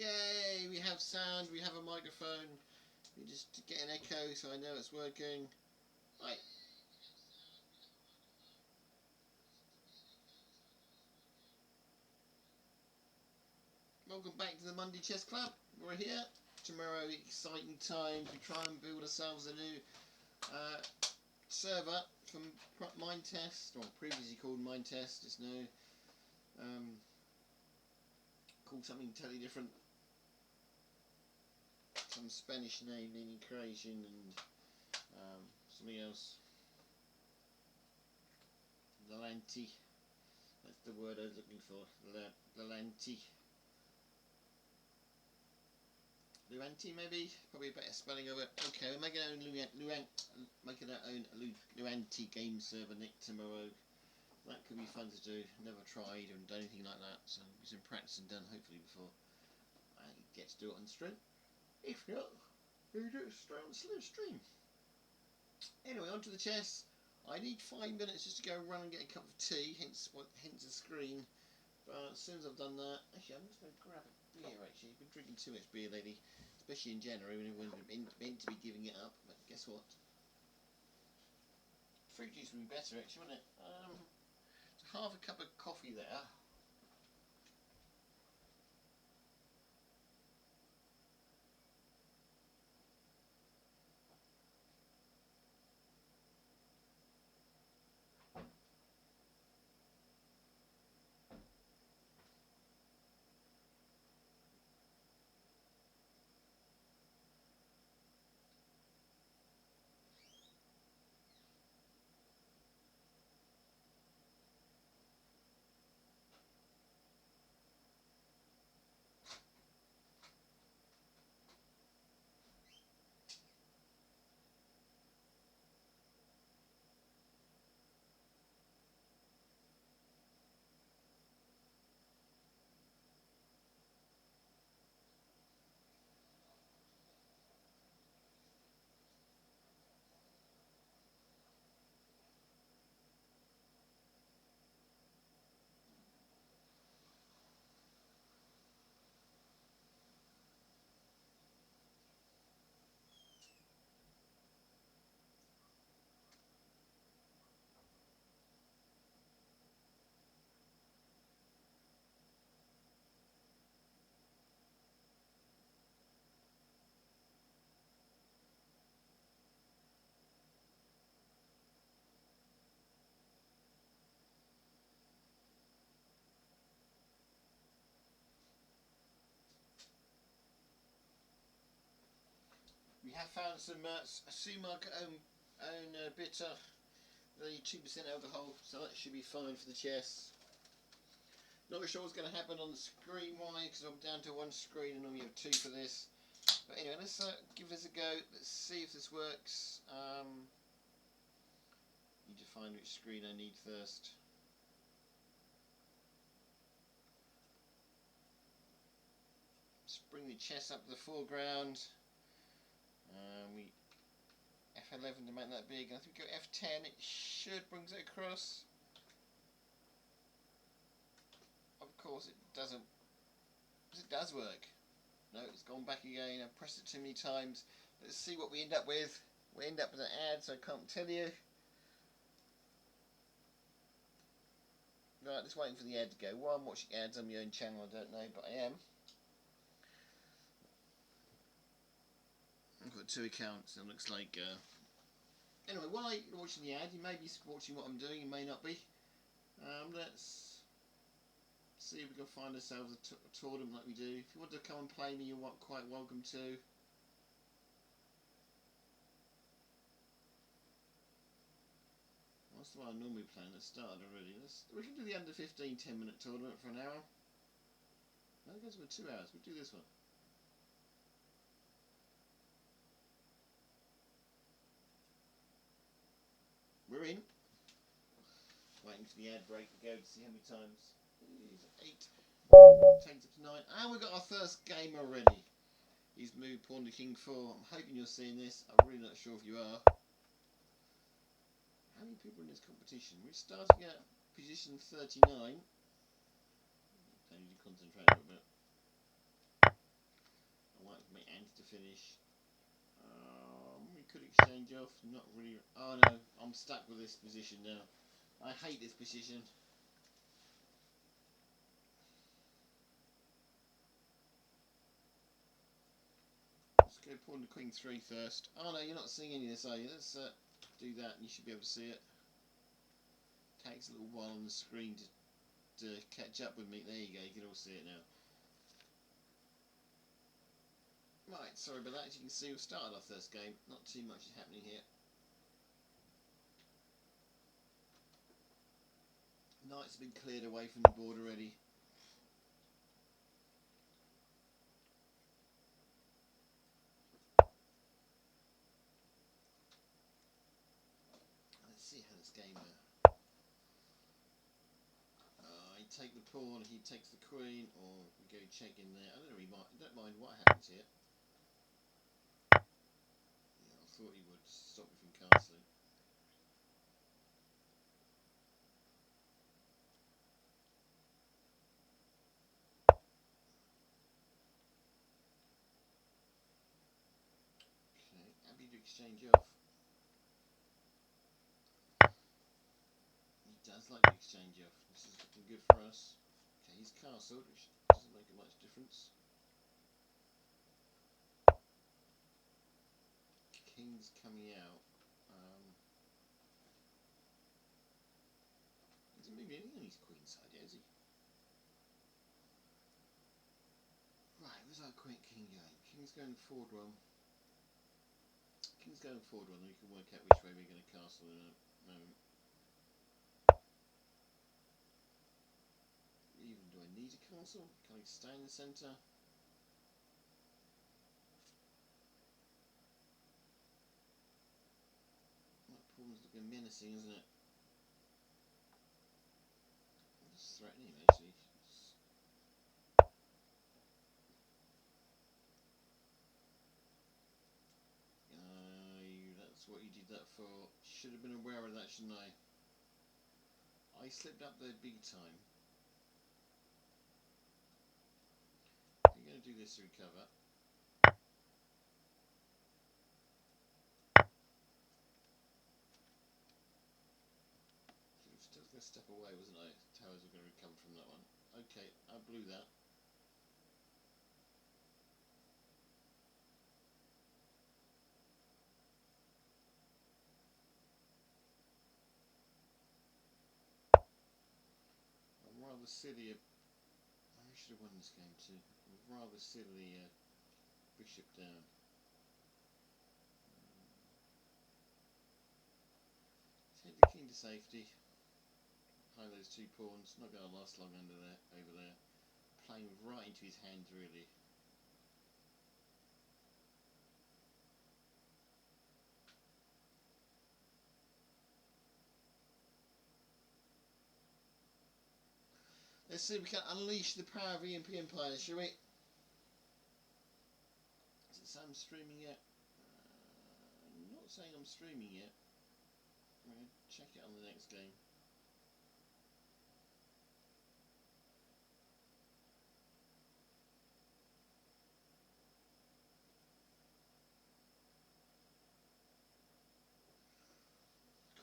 Yay, we have sound, we have a microphone. We just get an echo so I know it's working. Right. Welcome back to the Monday Chess Club. We're here. Tomorrow, exciting times. We try and build ourselves a new server from Mindtest, or previously called Mindtest. It's now called something totally different. Some Spanish name meaning creation and something else. Lalanti. That's the word I was looking for. Lalanti. Luanti maybe? Probably a better spelling of it. Okay, we're making our own Luanti game server next tomorrow. That could be fun to do. Never tried or done anything like that, so some practicing done hopefully before I get to do it on stream. If not, we'll do it straight on the stream. Anyway, onto the chess. I need 5 minutes just to go run and get a cup of tea, hence the screen. But as soon as I've done that, actually I'm just going to grab a beer actually. I've been drinking too much beer lately, especially in January when everyone's meant to be giving it up, but guess what? Fruit juice would be better actually, wouldn't it? Half a cup of coffee there. We have found some Sumac own bitter, the 2% alcohol, so that should be fine for the chess. Not sure what's going to happen on the screen wise because I'm down to one screen and only have two for this. But anyway, let's give this a go. Let's see if this works. Need to find which screen I need first. Let's bring the chess up to the foreground. We F11 to make that big. And if we go F10, it should bring it across. Of course, it doesn't. It does work. No, it's gone back again. I've pressed it too many times. Let's see what we end up with. We end up with an ad, so I can't tell you. Right, just waiting for the ad to go. Why I'm watching ads on my own channel, I don't know, but I am. I've got two accounts, and it looks like... Anyway, while you're watching the ad, you may be watching what I'm doing, you may not be. Let's see if we can find ourselves a tournament like we do. If you want to come and play me, you're quite welcome to. That's the one I normally play, and it started already. We can do the under 15 10-minute tournament for an hour. No, it goes for 2 hours. We'll do this one. We're in. Waiting for the ad break to go to see how many times. 8. Takes up to 9. And we've got our first game already. He's moved pawn to king 4. I'm hoping you're seeing this. I'm really not sure if you are. How many people in this competition? We're starting at position 39. I need to concentrate a little bit. my ante to finish. We could exchange off. Not really. Oh no, I'm stuck with this position now. I hate this position. Let's go pawn to queen 3 first. Oh no, you're not seeing any of this, are you? Let's do that and you should be able to see it. Takes a little while on the screen to catch up with me. There you go, you can all see it now. Right, sorry about that. As you can see, we've started our first game. Not too much is happening here. Knights have been cleared away from the board already. Let's see how this game I take the pawn, he takes the queen, or we go check in there. I don't know, don't mind what happens here. Yeah, I thought he would stop me from castling. Okay, happy to exchange off. He does like to exchange off. This is looking good for us. Okay, he's castled, which doesn't make much difference. King's coming out. Isn't maybe anything on his queen side yet, is he? Right, where's our king going? King's going forward one. King's going forward one, then we can work out which way we're going to castle in a moment. Even do I need a castle? Can I stay in the centre? That pawn's looking menacing, isn't it? It's threatening actually. That's what you did that for. Should have been aware of that, shouldn't I? I slipped up there big time. I'm going to do this to recover. I was just going to step away, wasn't I? Towers were going to recover from that one. Okay, I blew that. I'm rather silly. I should have won this game too. I'm rather silly. Bishop down. Take the king to safety. Behind those two pawns. Not going to last long over there. Playing right into his hands, really. Let's see if we can unleash the power of EMP Empire, shall we? Is it Sam streaming yet? I'm not saying I'm streaming yet. I'm going to check it on the next game.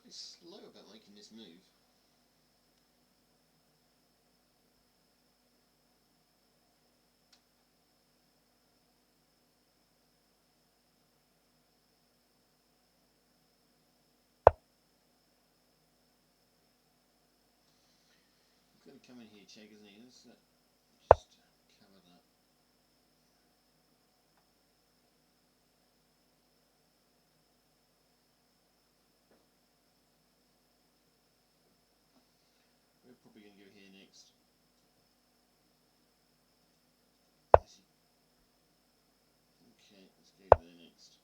Quite slow about making this move. I'm going to come in here, check, isn't he? Let's just cover that. We're probably going to go here next. Okay, let's go there next.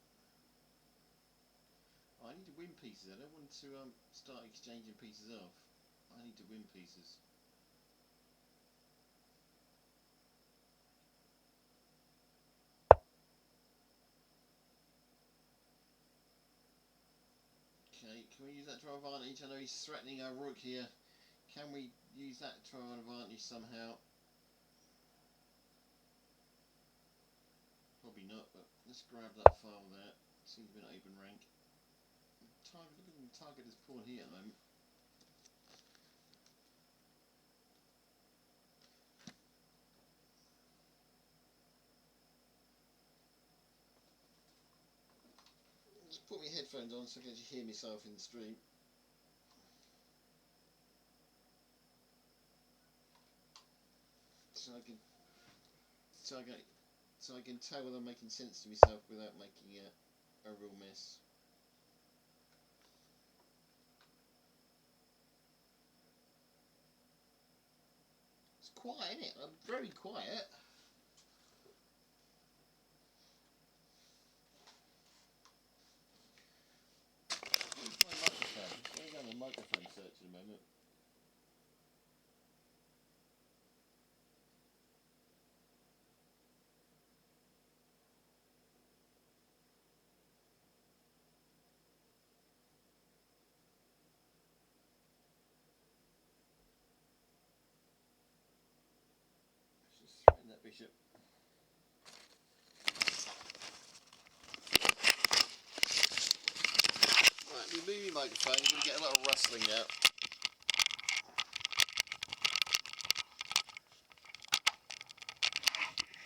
Oh, I need to win pieces. I don't want to start exchanging pieces off. I need to win pieces. Okay, can we use that to our advantage? I know he's threatening our rook here. Can we use that to our advantage somehow? Probably Probably not, but let's grab that file there. Seems to be an open rank. Target, look at the target is pawn here at the moment. Just put my headphones on so I can actually hear myself in the stream. So I can tell whether I'm making sense to myself without making a real mess. It's quiet, isn't it? I'm very quiet. Where's my microphone? I'm going down the microphone search in a moment. Let's just threaten that bishop. Right, we move your microphone, you're going to get a lot of rustling now.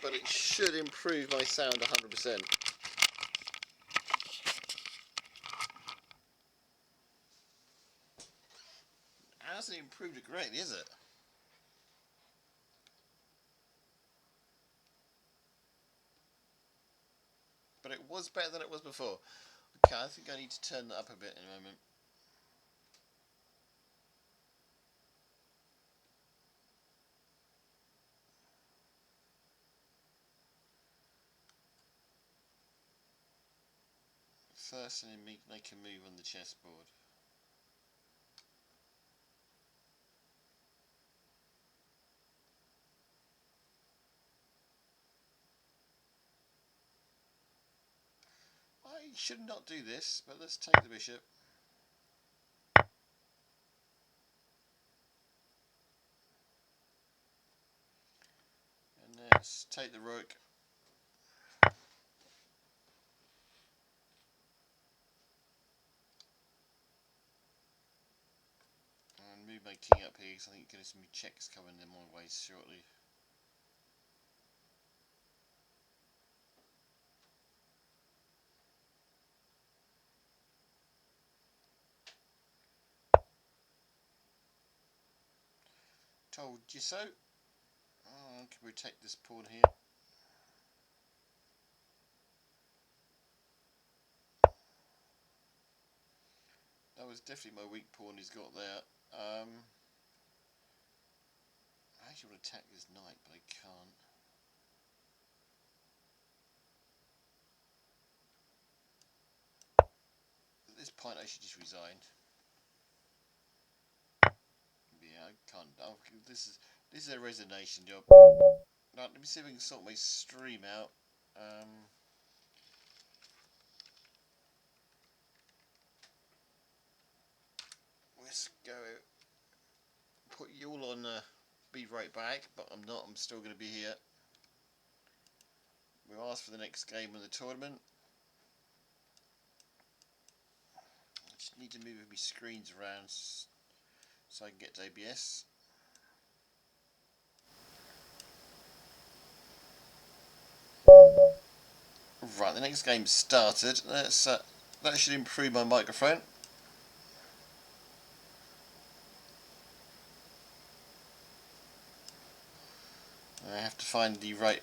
But it should improve my sound 100%. It hasn't improved it greatly, is it? But it was better than it was before. Okay, I think I need to turn that up a bit in a moment. First, I need to make a move on the chessboard. I should not do this, but let's take the bishop. And let's take the rook. And move my king up here, because I think there's some checks coming in my way shortly. Told you so. Oh, can we take this pawn here? That was definitely my weak pawn he's got there. I actually want to attack this knight, but I can't. At this point, I should just resign. Yeah, I can't. Oh, this is a resignation job. Right, let me see if I can sort my stream out. Let's go. Put you all on. Be right back, but I'm not. I'm still going to be here. We'll ask for the next game of the tournament. I just need to move my screens around so I can get to ABS. Right, the next game started. That should improve my microphone. I have to find the right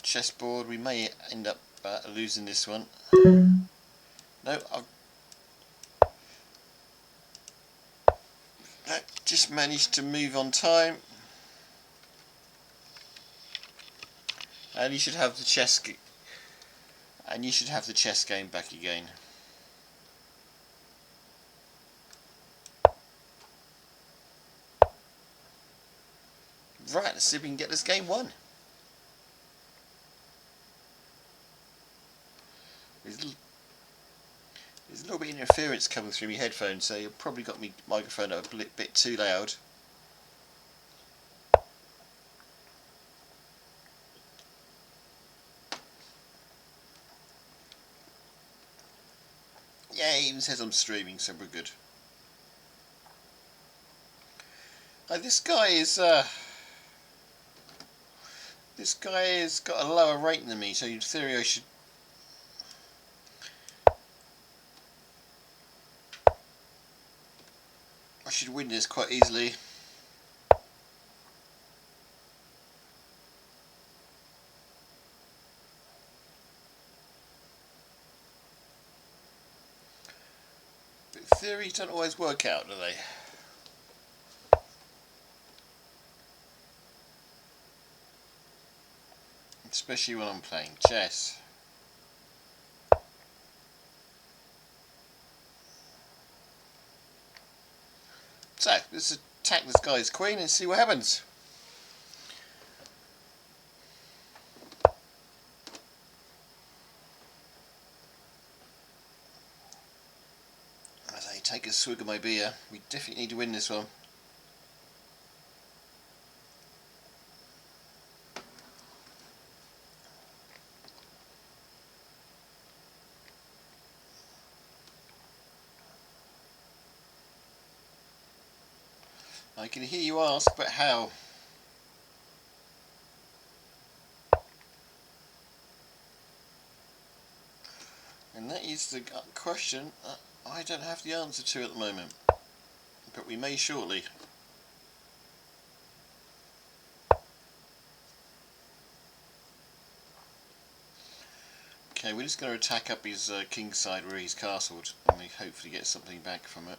chessboard. We may end up losing this one. No, I've just managed to move on time. And you should have the chess game back again. Right, let's see if we can get this game won. There's a little bit of interference coming through my headphones, so you've probably got my microphone up a bit too loud. Yeah, it even says I'm streaming, so we're good. This guy has got a lower rating than me, so in theory I should win this quite easily. But theories don't always work out, do they? Especially when I'm playing chess. So, let's attack this guy's queen and see what happens. As I take a swig of my beer, we definitely need to win this one. I can hear you ask, but how? And that is the question I don't have the answer to at the moment. But we may shortly. Okay, we're just going to attack up his king's side where he's castled, and we hopefully get something back from it.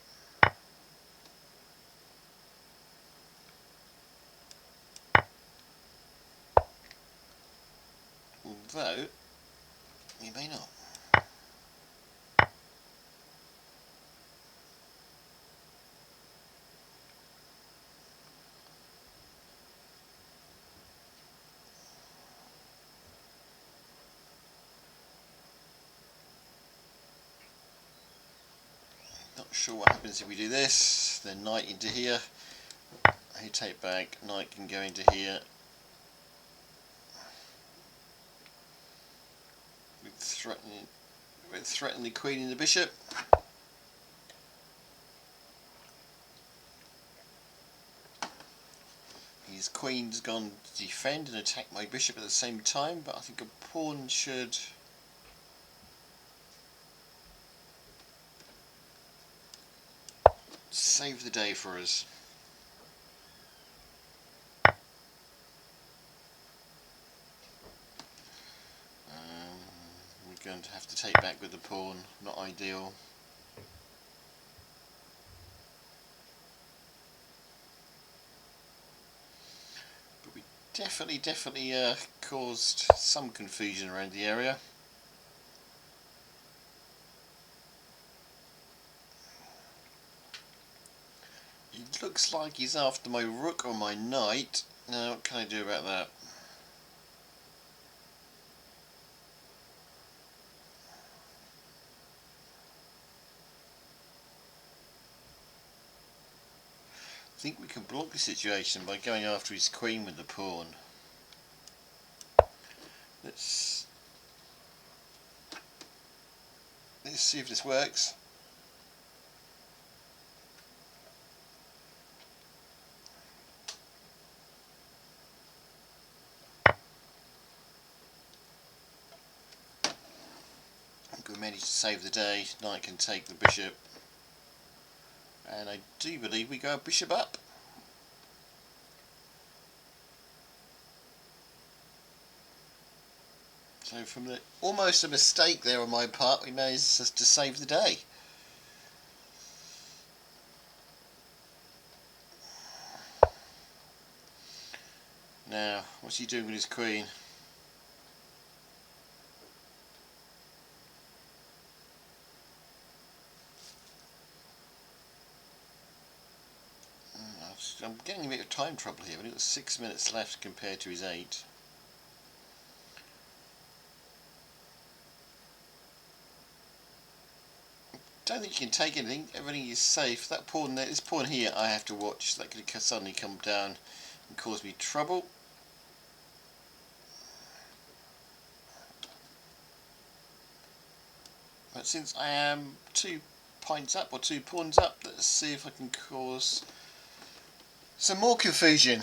Although, we may not. Not sure what happens if we do this. Then knight into here. He take back, knight can go into here. We'd threaten the queen and the bishop. His queen's gone to defend and attack my bishop at the same time, but I think a pawn should save the day for us. We're going to have to take back with the pawn, not ideal. But we definitely caused some confusion around the area. It looks like he's after my rook or my knight. Now, what can I do about that? I think we can block the situation by going after his queen with the pawn. Let's see if this works. We managed to save the day. Knight can take the bishop, and I do believe we go bishop up. So from almost a mistake there on my part, we managed to save the day. Now, what's he doing with his queen? I'm getting a bit of time trouble here. We've got 6 minutes left compared to his 8. Don't think you can take anything. Everything is safe. That pawn there, this pawn here, I have to watch. That could suddenly come down and cause me trouble. But since I am 2 points up or 2 pawns up, let's see if I can cause some more confusion.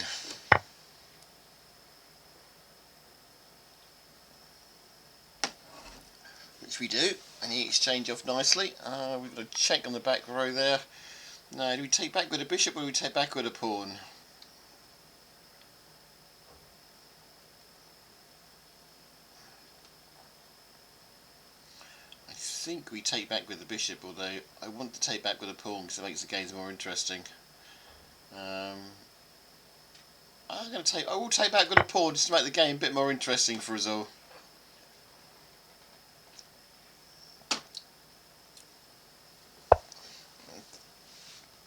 Which we do, and he exchange off nicely. We've got a check on the back row there. Now, do we take back with a bishop or do we take back with a pawn? I think we take back with the bishop, although I want to take back with a pawn because it makes the games more interesting. I will take back with a pawn just to make the game a bit more interesting for us all.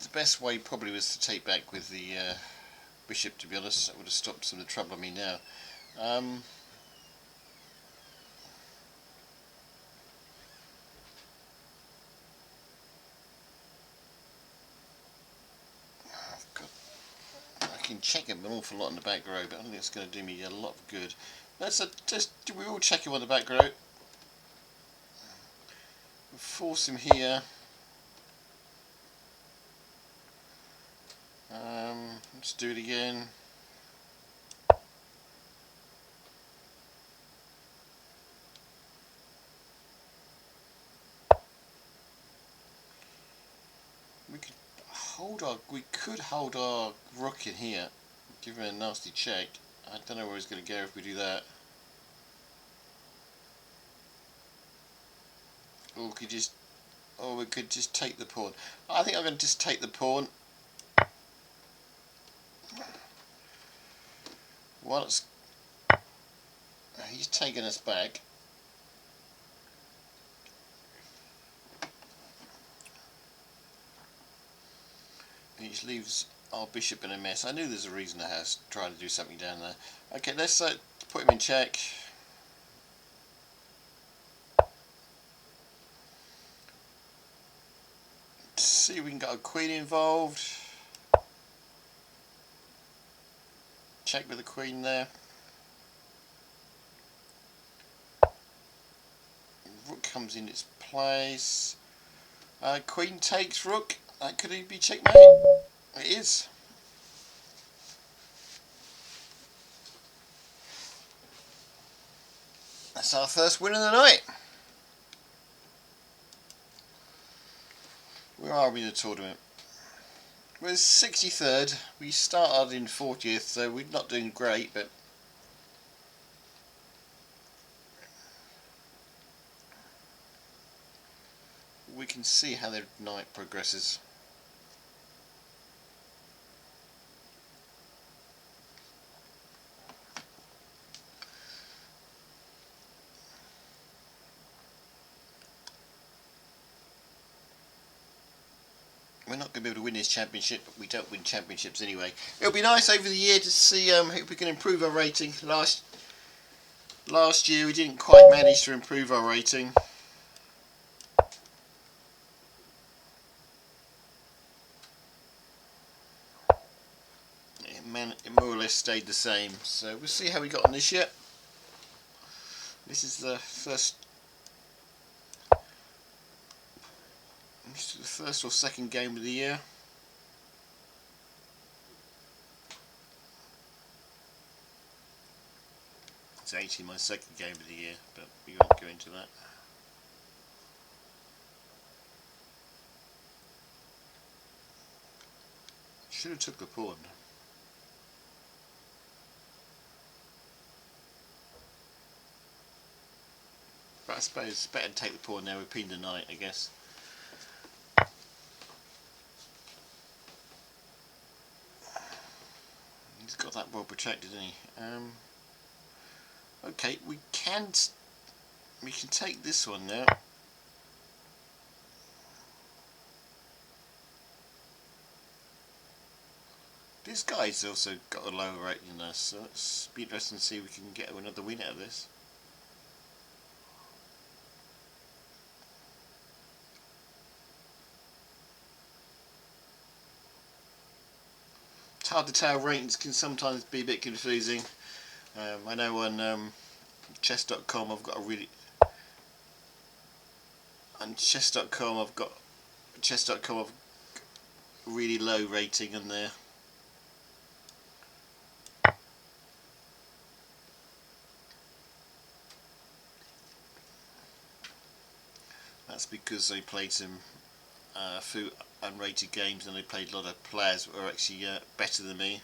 The best way probably was to take back with the bishop, to be honest. That would have stopped some of the trouble on me now. I can check him an awful lot in the back row, but I don't think it's going to do me a lot of good. Let's just we will check him on the back row. We'll force him here. Let's do it again. We could hold our rook in here, give him a nasty check. I don't know where he's going to go if we do that. Or we could just take the pawn. I think I'm going to just take the pawn. Once he's taken us back. He just leaves our bishop in a mess. I knew there's a reason I was trying to do something down there. Okay, let's put him in check. See if we can get a queen involved. Check with the queen there. Rook comes in its place. Queen takes rook. Could it be checkmate? It is. That's our first win of the night. Where are we in the tournament? We're 63rd. We started in 40th, so we're not doing great, but we can see how the night progresses. We're not going to be able to win this championship, but we don't win championships anyway. It'll be nice over the year to see if we can improve our rating. Last year we didn't quite manage to improve our rating. It more or less stayed the same. So we'll see how we got on this year. This is the first or second game of the year. It's actually my second game of the year, but we won't go into that. Should have took the pawn. But I suppose it's better to take the pawn now. We've pinned the knight, I guess. He's got that well protected, isn't he? Okay, we can take this one now. This guy's also got a lower rating than us, so it's be interesting to see if we can get another win out of this. It's hard to tell, ratings can sometimes be a bit confusing. I know on chess.com I've got a really And chess.com, I've got chess.com. I've really low rating on there. That's because they played some few unrated games, and they played a lot of players that were actually better than me.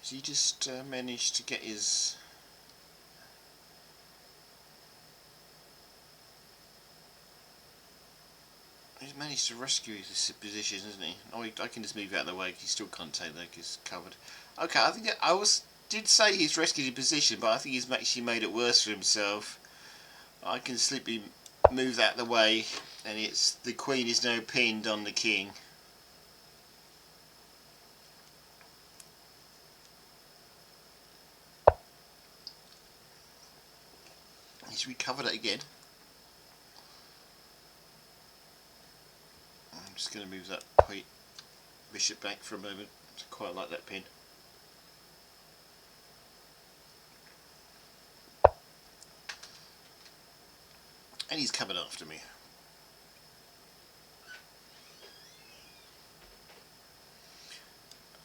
So he just managed to get his... He's managed to rescue his position, hasn't he? Oh, I can just move out of the way. He still can't take that. He's covered. Okay, I think did say he's rescued his position, but I think he's actually made it worse for himself. I can simply move that the way, and it's the queen is now pinned on the king. He's recovered it again. I'm just going to move that bishop back for a moment. I quite like that pin. And he's coming after me.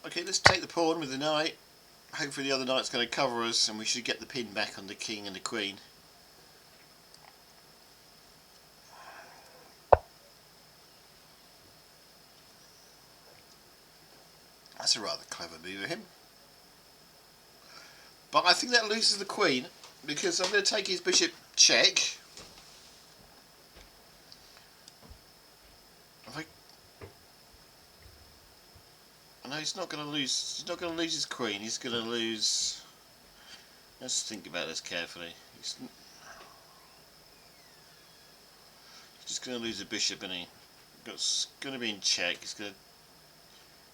Okay, let's take the pawn with the knight. Hopefully the other knight's going to cover us, and we should get the pin back on the king and the queen. That's a rather clever move of him. But I think that loses the queen, because I'm going to take his bishop check. No, he's not going to lose. He's not going to lose his queen. He's going to lose. Let's think about this carefully. He's just going to lose a bishop, and it's going to be in check. He's going to.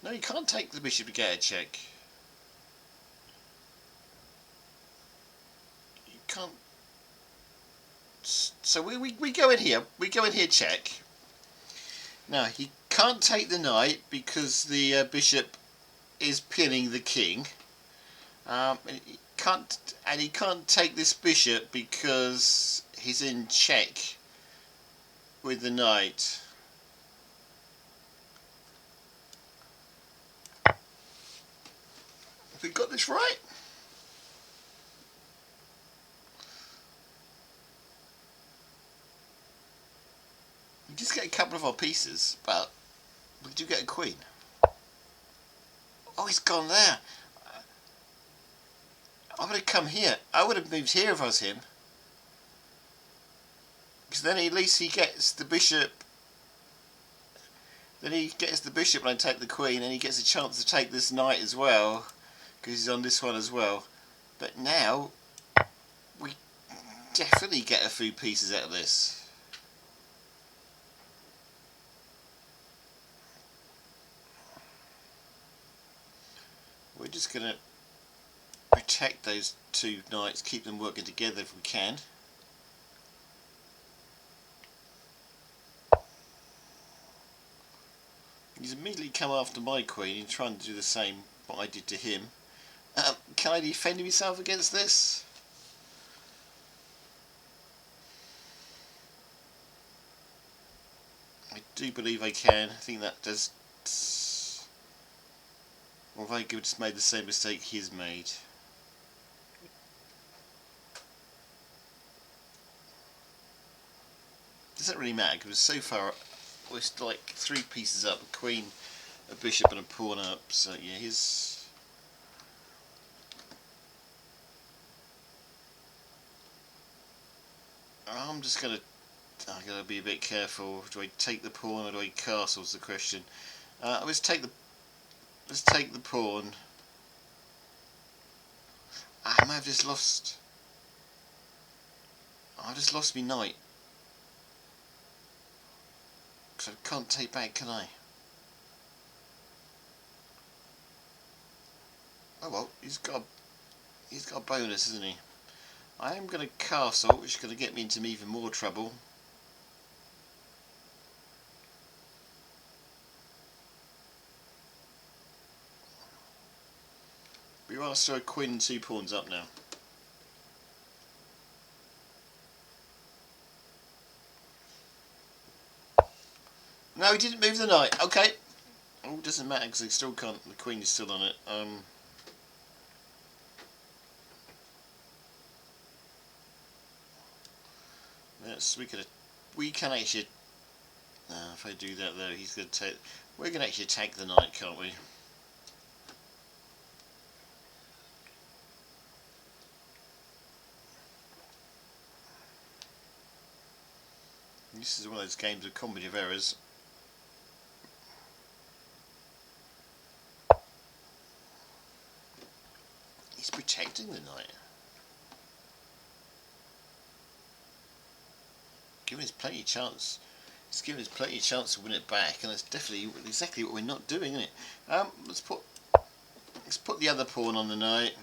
No, you can't take the bishop to get a check. You can't. So we go in here. We go in here check. Now he can't take the knight because the bishop is pinning the king. And he can't take this bishop because he's in check with the knight. Have we got this right? We just get a couple of our pieces, but we do get a queen. Oh, he's gone there. I would have come here. I would have moved here if I was him. Because then at least he gets the bishop. Then he gets the bishop when I take the queen, and he gets a chance to take this knight as well, because he's on this one as well. But now, we definitely get a few pieces out of this. We're just going to protect those two knights, keep them working together if we can. He's immediately come after my queen and trying to do the same what I did to him. Can I defend myself against this? I do believe I can. I think that does. Or have I just made the same mistake he's made? Doesn't really matter because so far we're still like 3 pieces up: a queen, a bishop, and a pawn up. So yeah, his. I'm just gonna. I gotta be a bit careful. Do I take the pawn or do I castle? Is the question. Let's take the pawn. I might have just lost. I just lost my knight. Because I can't take back, can I? Oh well, he's got a bonus, isn't he? I am going to castle, which is going to get me into even more trouble. Be We are still a queen and 2 pawns up now. No, he didn't move the knight. Okay. Oh, doesn't matter because he still can't. The queen is still on it. Yes, we can actually. If I do that though, he's going to take. We're going to actually attack the knight, can't we? This is one of those games of comedy of errors. He's protecting the knight. Giving us plenty of chance. It's giving us plenty of chance to win it back, and that's definitely exactly what we're not doing, isn't it? Let's put the other pawn on the knight.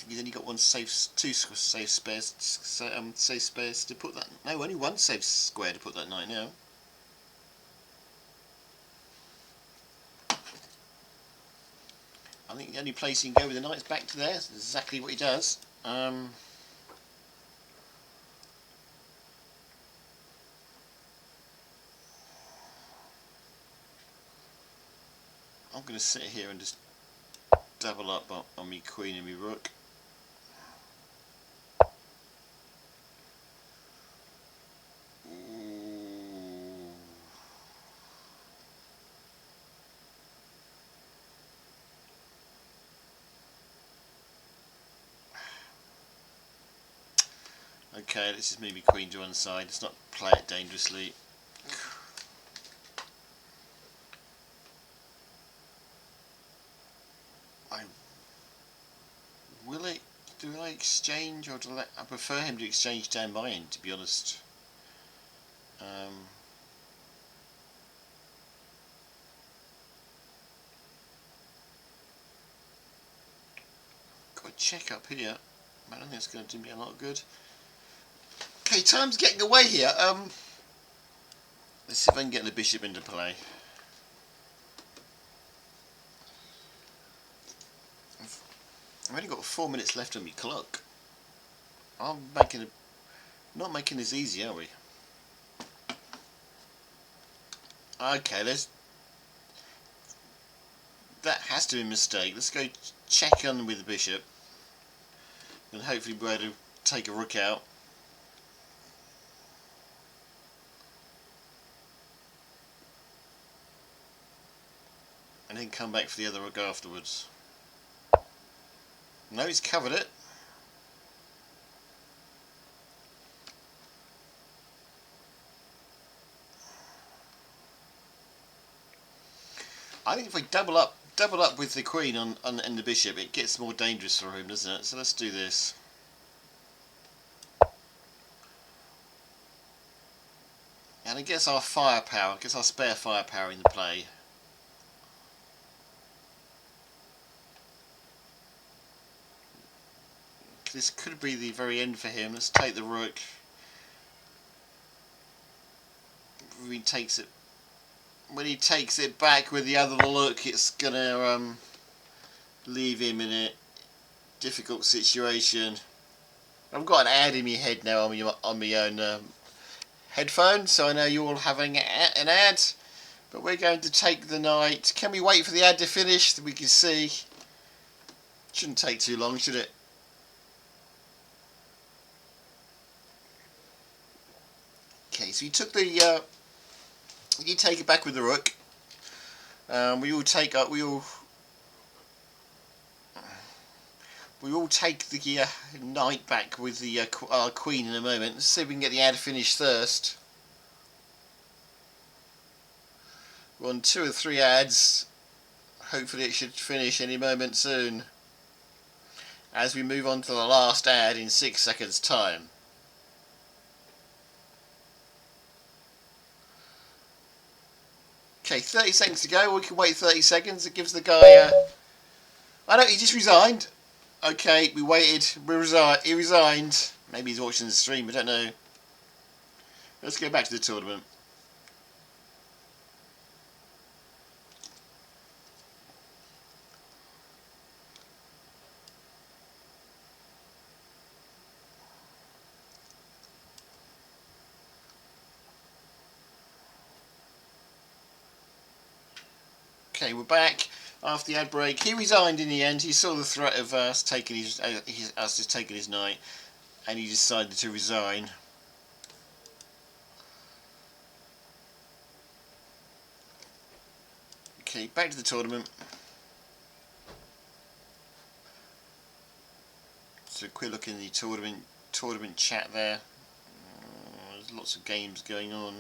He's only got two safe spares. Safe spares to put that. No, only one safe square to put that knight now. I think the only place he can go with the knight is back to there. That's exactly what he does. I'm going to sit here and just double up on me queen and me rook. Okay, let's just move my queen to one side. Let's not play it dangerously. Do I exchange, or I prefer him to exchange down my end, to be honest. Got a check up here. I don't think it's going to do me a lot of good. Okay, time's getting away here. Let's see if I can get the bishop into play. I've only got 4 minutes left on my clock. I'm not making this easy, are we? Okay, that has to be a mistake. Let's go check on with the bishop, and hopefully be able to take a rook out. And then come back for the other rook afterwards. No, he's covered it. I think if we double up with the queen and the bishop, it gets more dangerous for him, doesn't it? So let's do this. And it gets our firepower, gets our spare firepower in the play. This could be the very end for him. Let's take the rook. When he takes it back with the other rook, it's gonna leave him in a difficult situation. I've got an ad in my head now on my own headphones, so I know you're all having an ad. But we're going to take the knight. Can we wait for the ad to finish so we can see? Shouldn't take too long, should it? Okay, so you took the you take it back with the rook. We all take the knight back with the our queen in a moment. Let's see if we can get the ad finished first. We're on 2 or 3 ads. Hopefully it should finish any moment soon, as we move on to the last ad in 6 seconds time. Okay, 30 seconds to go. We can wait 30 seconds. It gives the guy I know, he just resigned. Okay, we waited. He resigned. Maybe he's watching the stream, I don't know. Let's go back to the tournament. Okay, we're back after the ad break. He resigned in the end. He saw the threat of us taking his knight, and he decided to resign. Okay, back to the tournament. So a quick look in the tournament chat there. There's lots of games going on.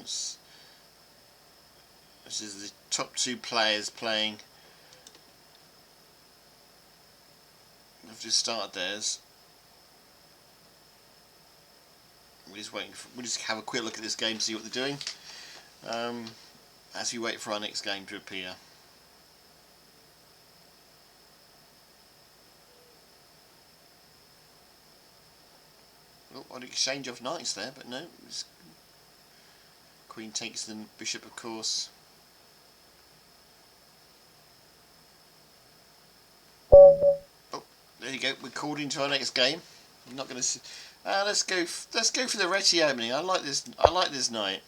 This is the top 2 players playing. They've just started theirs. We'll just have a quick look at this game, see what they're doing, as we wait for our next game to appear. Oh, an exchange of knights there, but no. Queen takes the bishop, of course. Oh, there you go. We're called into our next game. I'm not going to. Let's go for the Reti opening. I like this knight.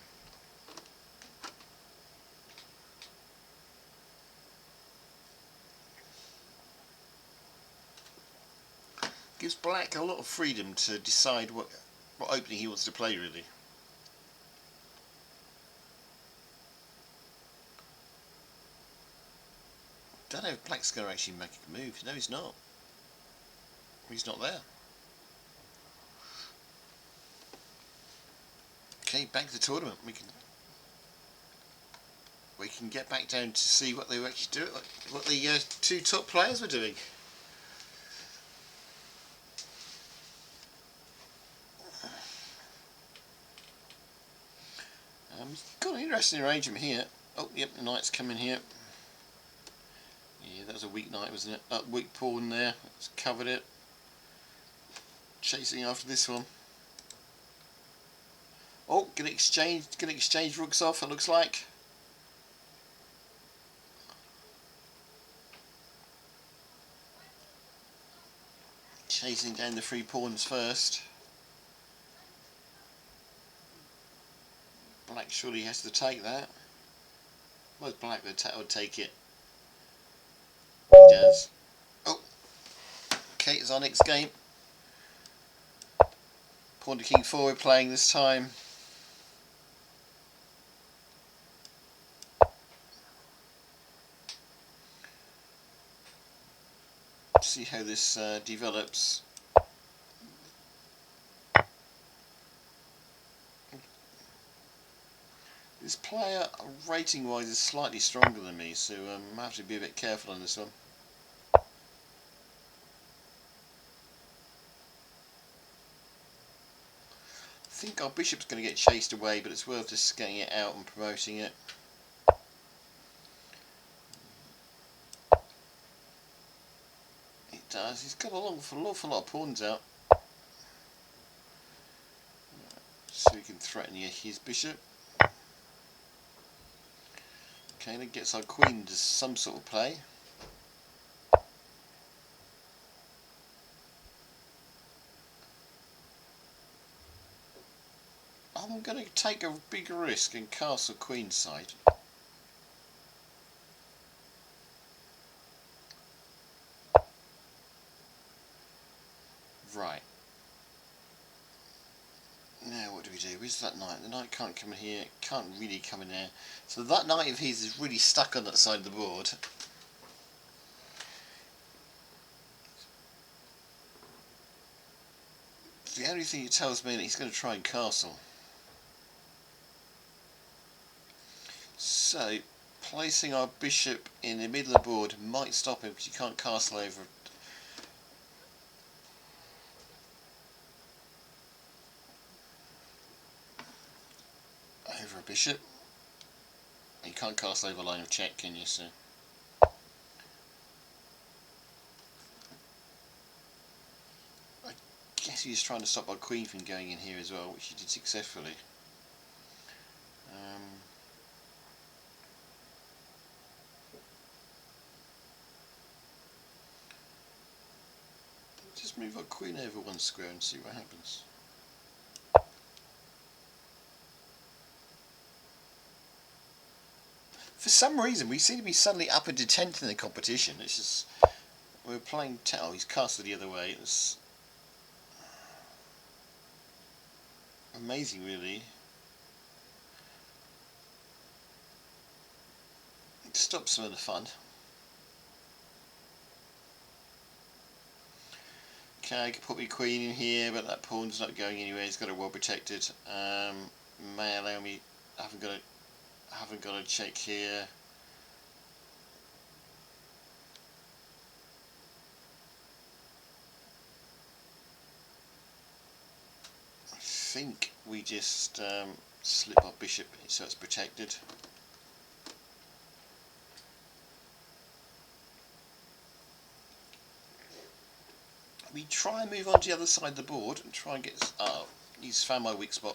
Gives black a lot of freedom to decide what opening he wants to play, really. Don't know if black's going to actually make a move. No, he's not. He's not there. Okay, back to the tournament. We can get back down to see what they were actually doing, what the 2 top players were doing. Got an interesting arrangement here. Oh, yep, the knight's coming here. Yeah, that was a weak knight, wasn't it? Weak pawn there. It's covered it. Chasing after this one. Oh, gonna exchange rooks off. It looks like. Chasing down the 3 pawns first. Black surely has to take that. Well, black would take it. He does. Oh, okay, it's our next game. Pawn to king forward playing this time. See how this develops. This player, rating wise, is slightly stronger than me, so I have to be a bit careful on this one. I think our bishop's going to get chased away, but it's worth just getting it out and promoting it. It does. He's got an awful lot of pawns out, so he can threaten his bishop. Okay, that gets our queen to some sort of play. I'm going to take a big risk and castle queen side. Right. Now what do we do? Where's that knight? The knight can't come in here, can't really come in there. So that knight of his is really stuck on that side of the board. The only thing it tells me that he's going to try and castle. So, placing our bishop in the middle of the board might stop him because you can't castle over a bishop. You can't castle over a line of check, can you? So I guess he's trying to stop our queen from going in here as well, which he did successfully. Just move our queen over 1 square and see what happens. For some reason, we seem to be suddenly up into 10th in the competition. It's just we're playing. Oh, he's casted the other way. It's amazing, really. It stops some of the fun. Okay, I could put my queen in here, but that pawn's not going anywhere. It's got it well protected. May allow me. I haven't got a check here. I think we just slip our bishop so it's protected. We try and move on to the other side of the board and try and get. Oh, he's found my weak spot.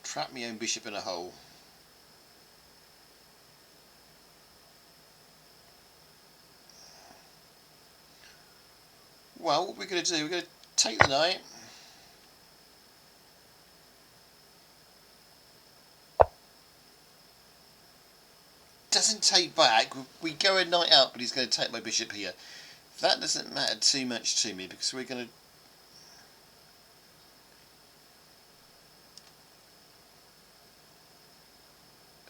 Trap my own bishop in a hole. Well, what we're going to do, we're going to take the knight. Doesn't take back. We go a knight up, but he's going to take my bishop here. That doesn't matter too much to me because we're going to.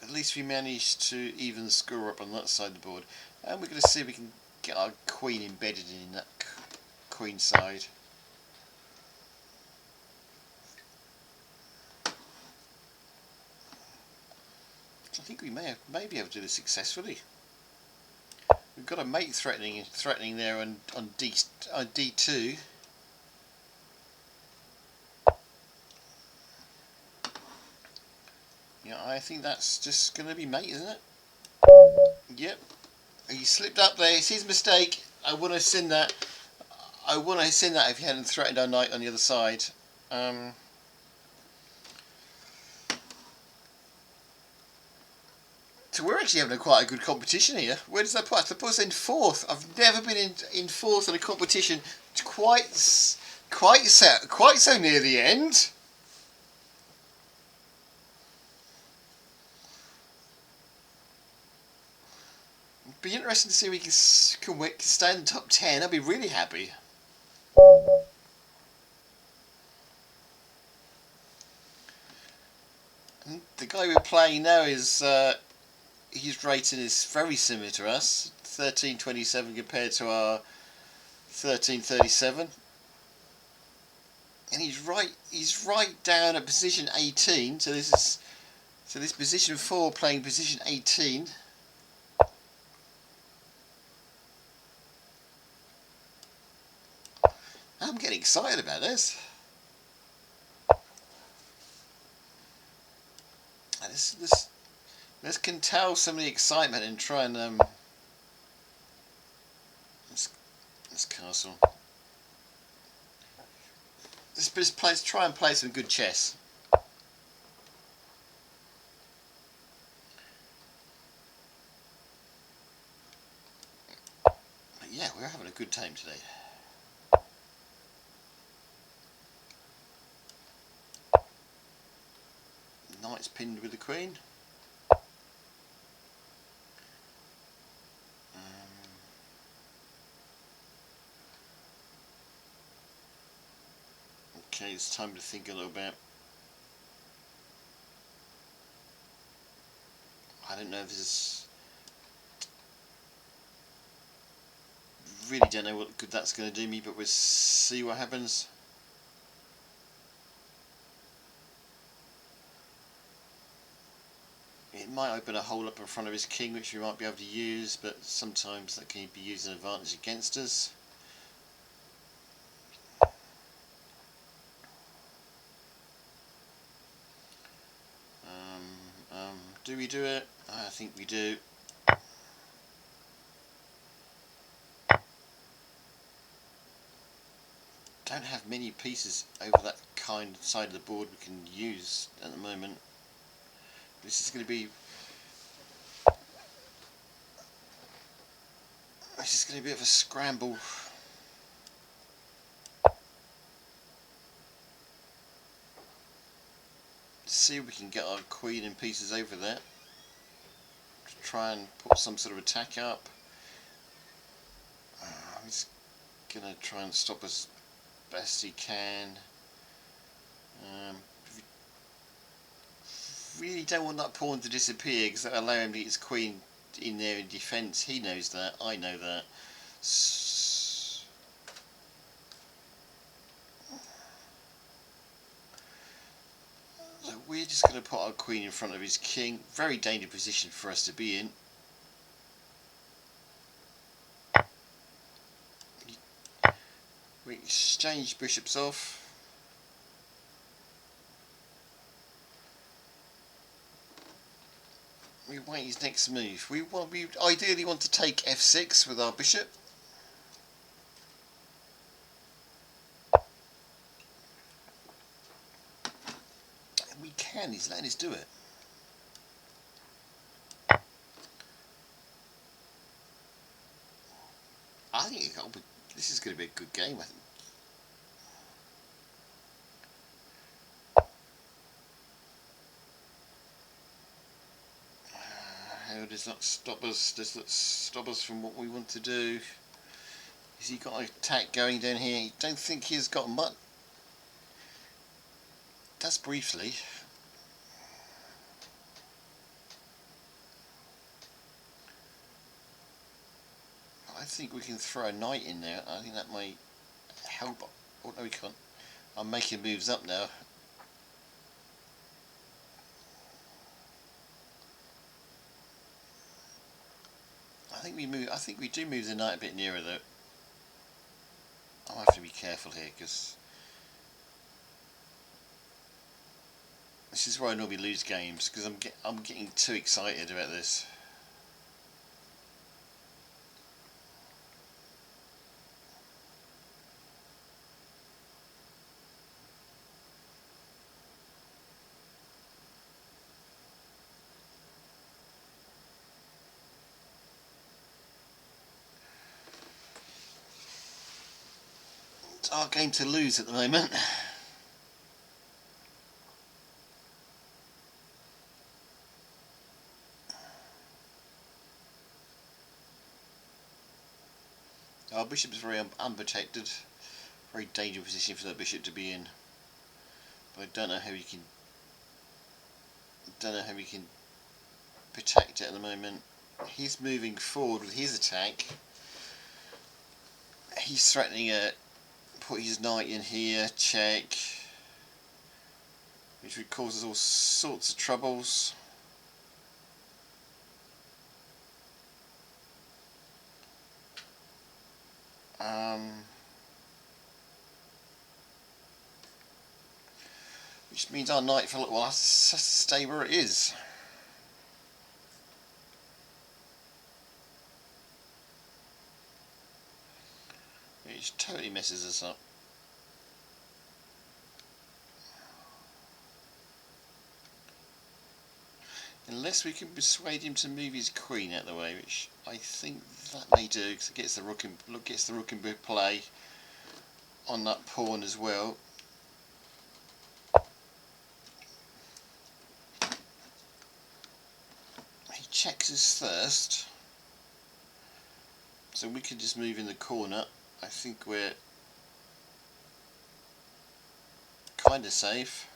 At least we managed to even score up on that side of the board, and we're going to see if we can get our queen embedded in that queen side. I think we may be able to do this successfully. We've got a mate threatening there on D2. Yeah, I think that's just going to be mate, isn't it? Yep. He slipped up there. It's his mistake. I wouldn't have seen that. I wouldn't have seen that if he hadn't threatened our knight on the other side. So we're actually having quite a good competition here. Where does that put us? That puts us in 4th. I've never been in 4th in a competition quite so near the end. It'd be interesting to see if we can stay in the top 10. I'd be really happy. And the guy we're playing now is his rating is very similar to us, 1327 compared to our 1337, and he's right down at position 18. So this position 4 playing position 18. I'm getting excited about this. This can tell some of the excitement and try and this castle. Let's try and play some good chess. But yeah, we're having a good time today. Knight's pinned with the queen. Okay, it's time to think a little bit. I don't know if this is. Really don't know what good that's going to do me, but we'll see what happens. It might open a hole up in front of his king, which we might be able to use, but sometimes that can be used as an advantage against us. Do we do it? I think we do. Don't have many pieces over that kind of side of the board we can use at the moment. This is going to be a bit of a scramble. see if we can get our queen in pieces over there. To try and put some sort of attack up. He's gonna try and stop us best he can. Really don't want that pawn to disappear because that will allow him to get his queen in there in defence. He knows that, I know that. So we're just going to put our queen in front of his king. Very dangerous position for us to be in. We exchange bishops off. We wait his next move. We ideally want to take f6 with our bishop. We can. He's letting us do it. I think this is going to be a good game. I think. Does not stop us. Does not stop us from what we want to do. Has he got an attack going down here? I don't think he's got much. Does briefly. I think we can throw a knight in there. I think that might help. Oh no, we can't. I'm making moves up now. I think we do move the knight a bit nearer though. I'll have to be careful here because this is where I normally lose games because I'm getting too excited about this. It's our game to lose at the moment. Our bishop is very unprotected, very dangerous position for that bishop to be in. But I don't know how we can. Protect it at the moment. He's moving forward with his attack. He's threatening to put his knight in here, check, which would cause us all sorts of troubles. Which means our knight for a little while has to stay where it is. Which totally messes us up. Unless we can persuade him to move his queen out of the way, which I think that may do, because it gets the rook in play on that pawn as well. He checks us first, so we can just move in the corner. I think we're kind of safe.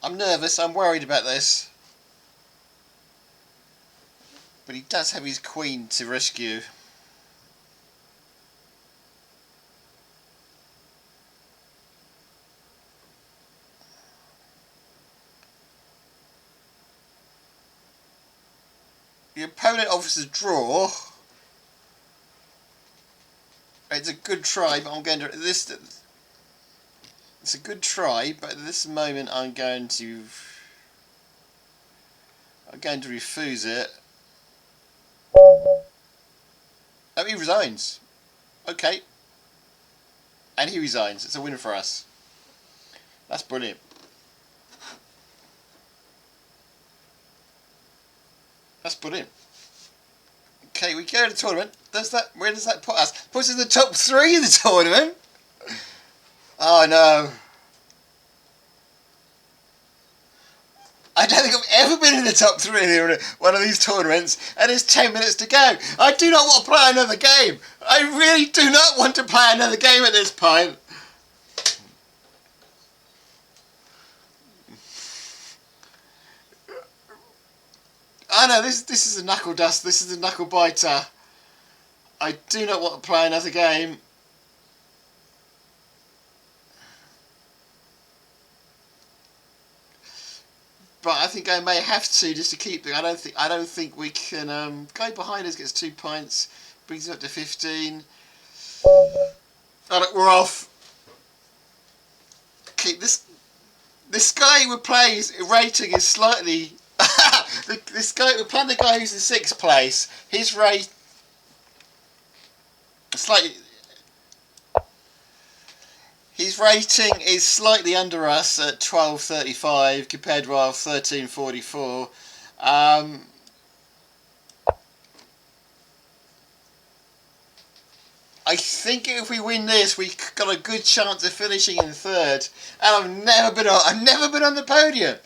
I'm nervous, I'm worried about this. But he does have his queen to rescue. The opponent offers a draw. It's a good try, but I'm going to this. It's a good try, but at this moment I'm going to refuse it. Oh, he resigns. Okay, and he resigns. It's a win for us. That's brilliant. That's brilliant. Okay, we go to the tournament. Where does that put us? Puts us in the top 3 of the tournament. Oh no. I don't think I've ever been in the top 3 in one of these tournaments, and there's 10 minutes to go. I do not want to play another game. I really do not want to play another game at this point. I know, this is a knuckle dust, this is a knuckle biter. I do not want to play another game. But I think I may have to, just to keep the. I don't think we can. Guy behind us gets 2 points, brings it up to 15. Alright, we're off. Okay, this guy we're playing, his rating is slightly. This guy we're playing the guy who's in 6th place. His rate slightly. His rating is slightly under us at 12.35 compared to our 13.44. I think if we win this, we've got a good chance of finishing in 3rd. And I've never been on the podium.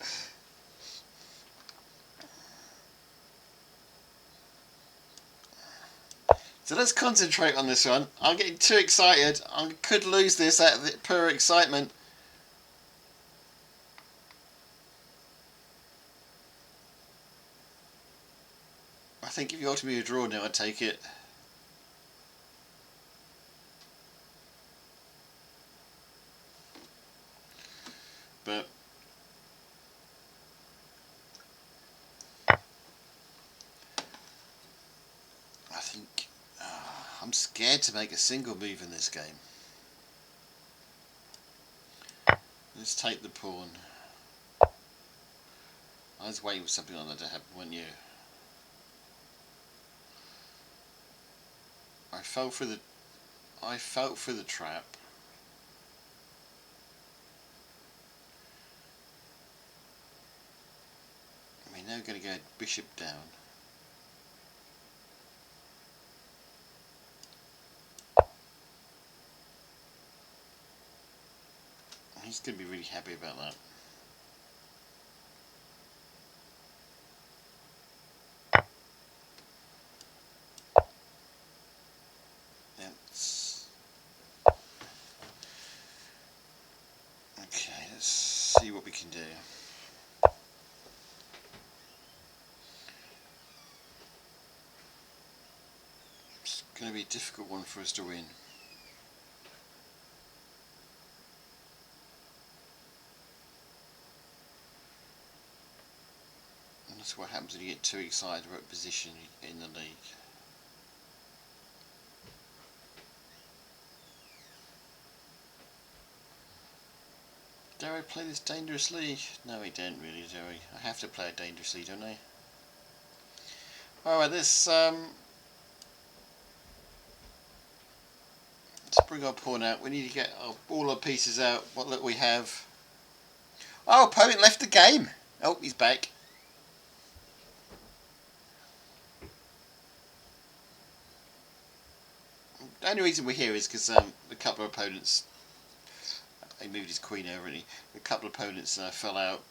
So let's concentrate on this one. I'm getting too excited. I could lose this out of pure excitement. I think if you offered me a draw now, I'd take it. But I think I'm scared to make a single move in this game. Let's take the pawn. I was waiting for something like that to happen, weren't you? I fell for the trap. We're now going to go bishop down. He's going to be really happy about that. Okay, let's see what we can do. It's going to be a difficult one for us to win. And that's what happens when you get too excited about position in the league. Do I play this dangerously? No, I don't really, do I? I have to play it dangerously, don't I? Alright, let's bring our pawn out. We need to get all our pieces out. What look we have. Oh, opponent left the game. Oh, he's back. The only reason we're here is because a couple of opponents. He moved his queen over, and a couple of opponents fell out.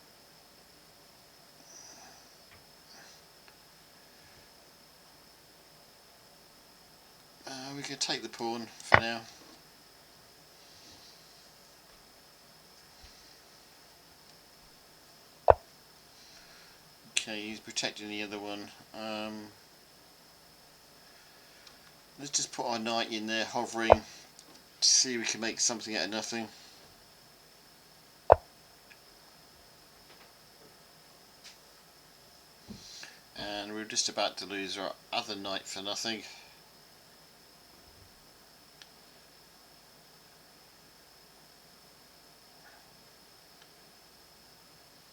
We can take the pawn for now. Okay, he's protecting the other one. Let's just put our knight in there, hovering, to see if we can make something out of nothing. And we're just about to lose our other knight for nothing.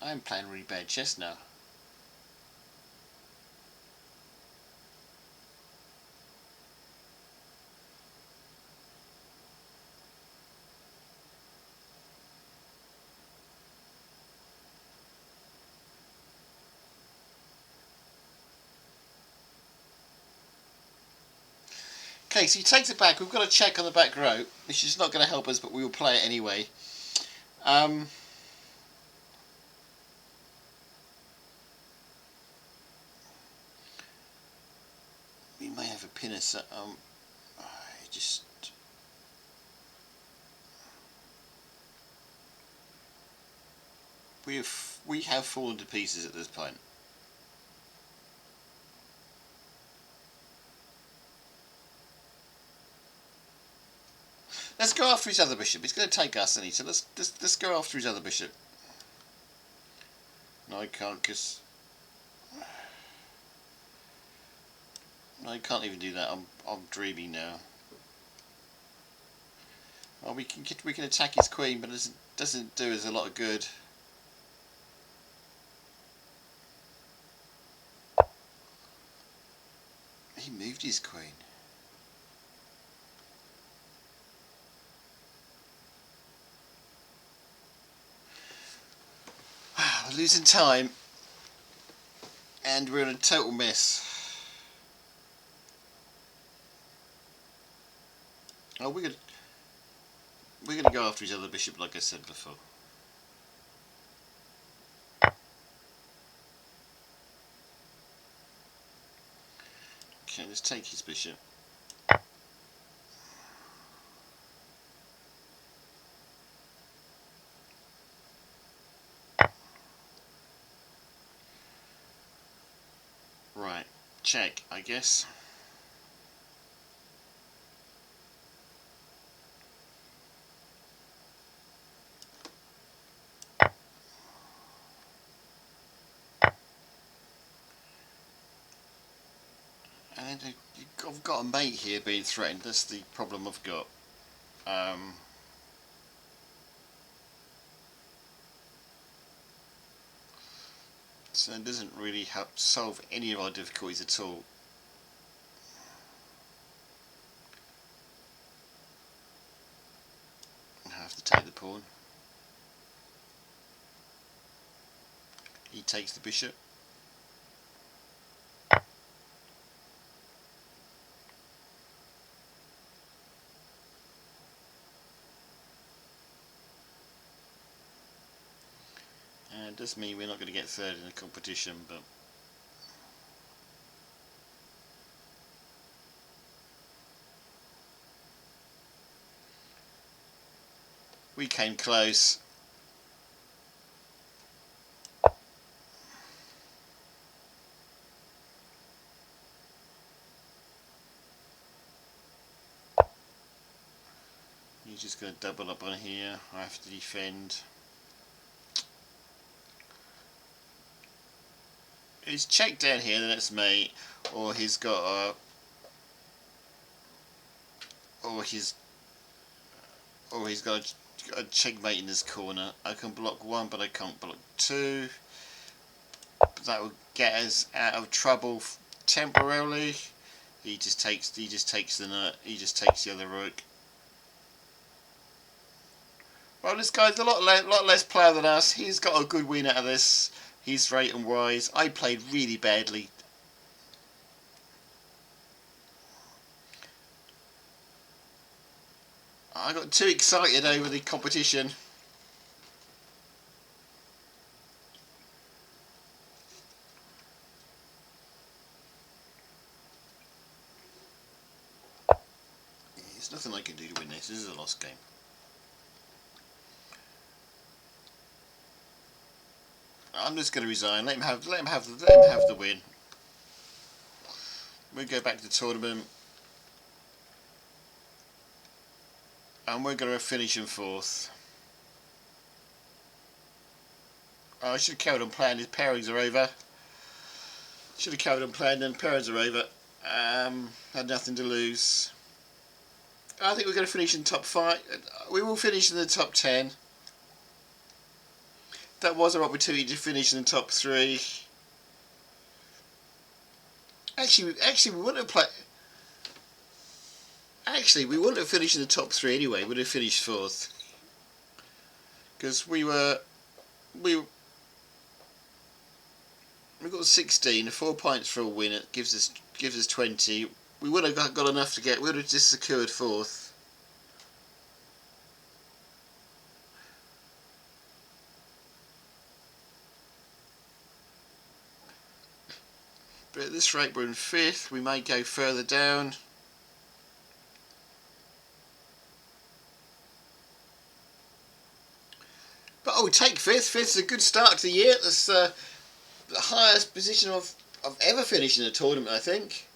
I'm playing really bad chess now. Okay, so he takes it back. We've got a check on the back row, which is not going to help us, but we will play it anyway. pin us. Just. We have fallen to pieces at this point. Let's go after his other bishop. He's going to take us, isn't he? So let's go after his other bishop. No, I can't, because I can't even do that. I'm dreaming now. Well, we can attack his queen, but it doesn't do us a lot of good. He moved his queen. We're losing time, and we're in a total mess. Oh, we're gonna go after his other bishop, like I said before. Okay, let's take his bishop. Right, check, I guess. And I've got a mate here being threatened. That's the problem I've got. So it doesn't really help solve any of our difficulties at all. I have to take the pawn. He takes the bishop. And it does mean we're not going to get third in the competition, but we came close. He's just going to double up on here. I have to defend. He's checked down here, then it's me, or he's got a, or he's got a checkmate in this corner. I can block one, but I can't block two. That will get us out of trouble temporarily. He just takes the other rook. Well, this guy's a lot less player than us. He's got a good win out of this. He's straight and wise. I played really badly. I got too excited over the competition. There's nothing I can do to win this. This is a lost game. I'm just going to resign. Let him have the win. We'll go back to the tournament, and we're going to finish in fourth. I should have carried on playing. His pairings are over. Should have carried on playing. Then pairings are over. Had nothing to lose. I think we're going to finish in top 5. We will finish in the top 10. That was our opportunity to finish in the top 3. Actually, we wouldn't have played. Actually, we wouldn't have finished in the top 3 anyway. We'd have finished 4th, because we got 16. 4 points for a win. It gives us 20. We would have got enough to get. We would have just secured 4th. But at the this rate we're in 5th. We may go further down. But oh, take 5th. 5th's a good start to the year. That's the highest position I've ever finished in a tournament, I think.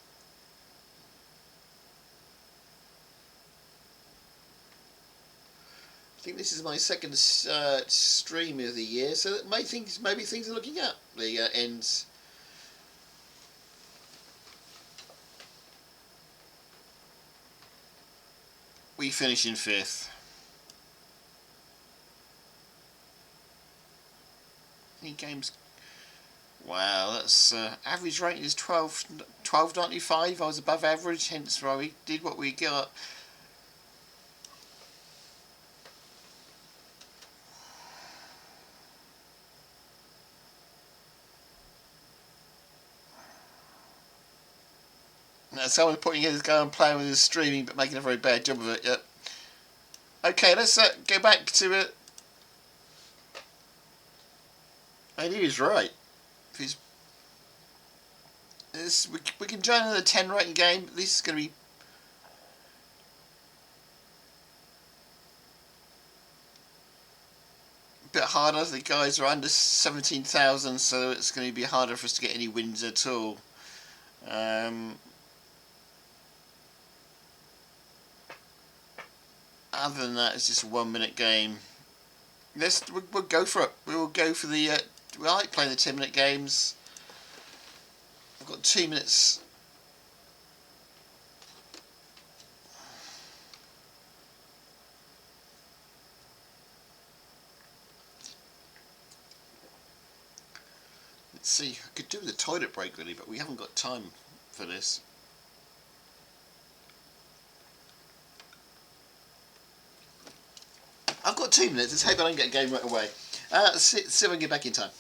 I think this is my second stream of the year, so that maybe things are looking up. The ends. We finish in 5th. Any games? Wow, that's average rating is 12.95. I was above average, hence why we did what we got. Now, someone putting in his go and playing with his streaming, but making a very bad job of it. Yep. Okay, let's go back to it. And he was right. We can join another 10 rating game. This is going to be a bit harder. The guys are under 17,000, so it's going to be harder for us to get any wins at all. Other than that, it's just a 1 minute game. We'll go for it. We will go for the. We like playing the 10-minute games. I've got 2 minutes. Let's see. I could do the toilet break really, but we haven't got time for this. I've got 2 minutes. Let's hope I don't get a game right away. Let's see if I can get back in time.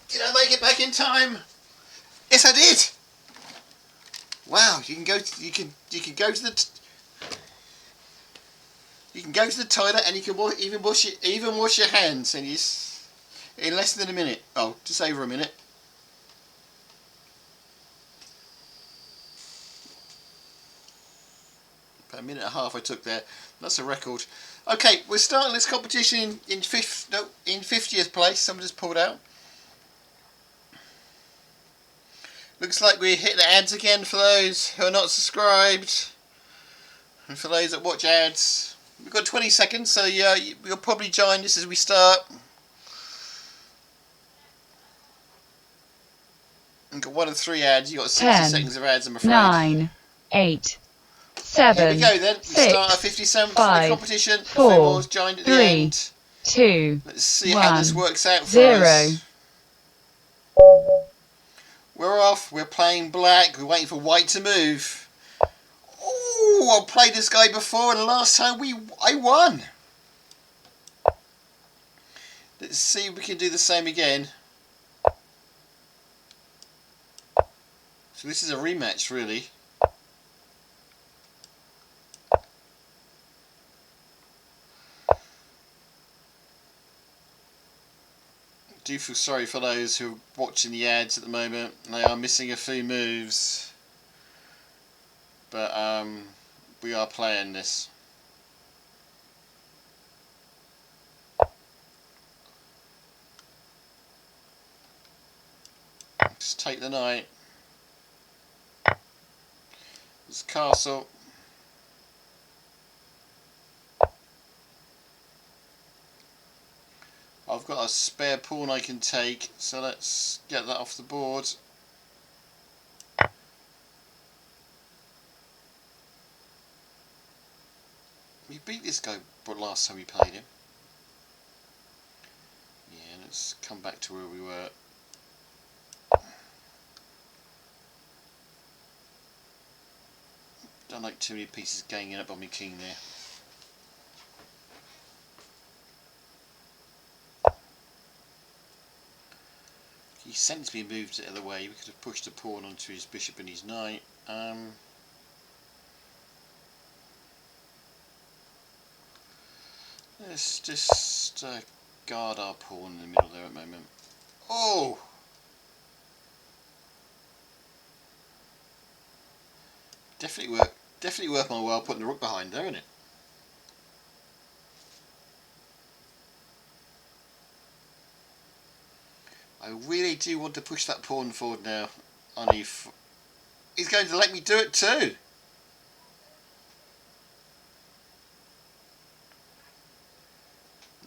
Did I make it back in time? Yes, I did. Wow, you can go to the toilet and you can even wash your hands in less than a minute. Oh, just over a minute. About a minute and a half I took there. That's a record. Okay, we're starting this competition in 50th place. Someone just pulled out. Looks like we hit the ads again for those who are not subscribed. And for those that watch ads. We've got 20 seconds, so yeah, you'll probably join us as we start. We've got 1 of 3 ads. You've got 60 10, seconds of ads, I'm afraid. 9, 8, 7, Here we go then. We 6, start our 57th 5, competition. 4, Joined at 3, the end. 2, Let's see 1, how this works out for 0. us. We're off. We're playing black. We're waiting for white to move. Oh, I've played this guy before, and the last time I won. Let's see if we can do the same again. So this is a rematch, really. Do feel sorry for those who are watching the ads at the moment. They are missing a few moves. But we are playing this. Just take the knight. It's castle. I've got a spare pawn I can take, so let's get that off the board. beat this guy last time we played him. Yeah, let's come back to where we were. Don't like too many pieces ganging up on me king there. He sensibly moved it the other way. We could have pushed a pawn onto his bishop and his knight. Let's just guard our pawn in the middle there at the moment. Oh! Definitely worth my while putting the rook behind there, isn't it? I really do want to push that pawn forward now on e4. He's going to let me do it too.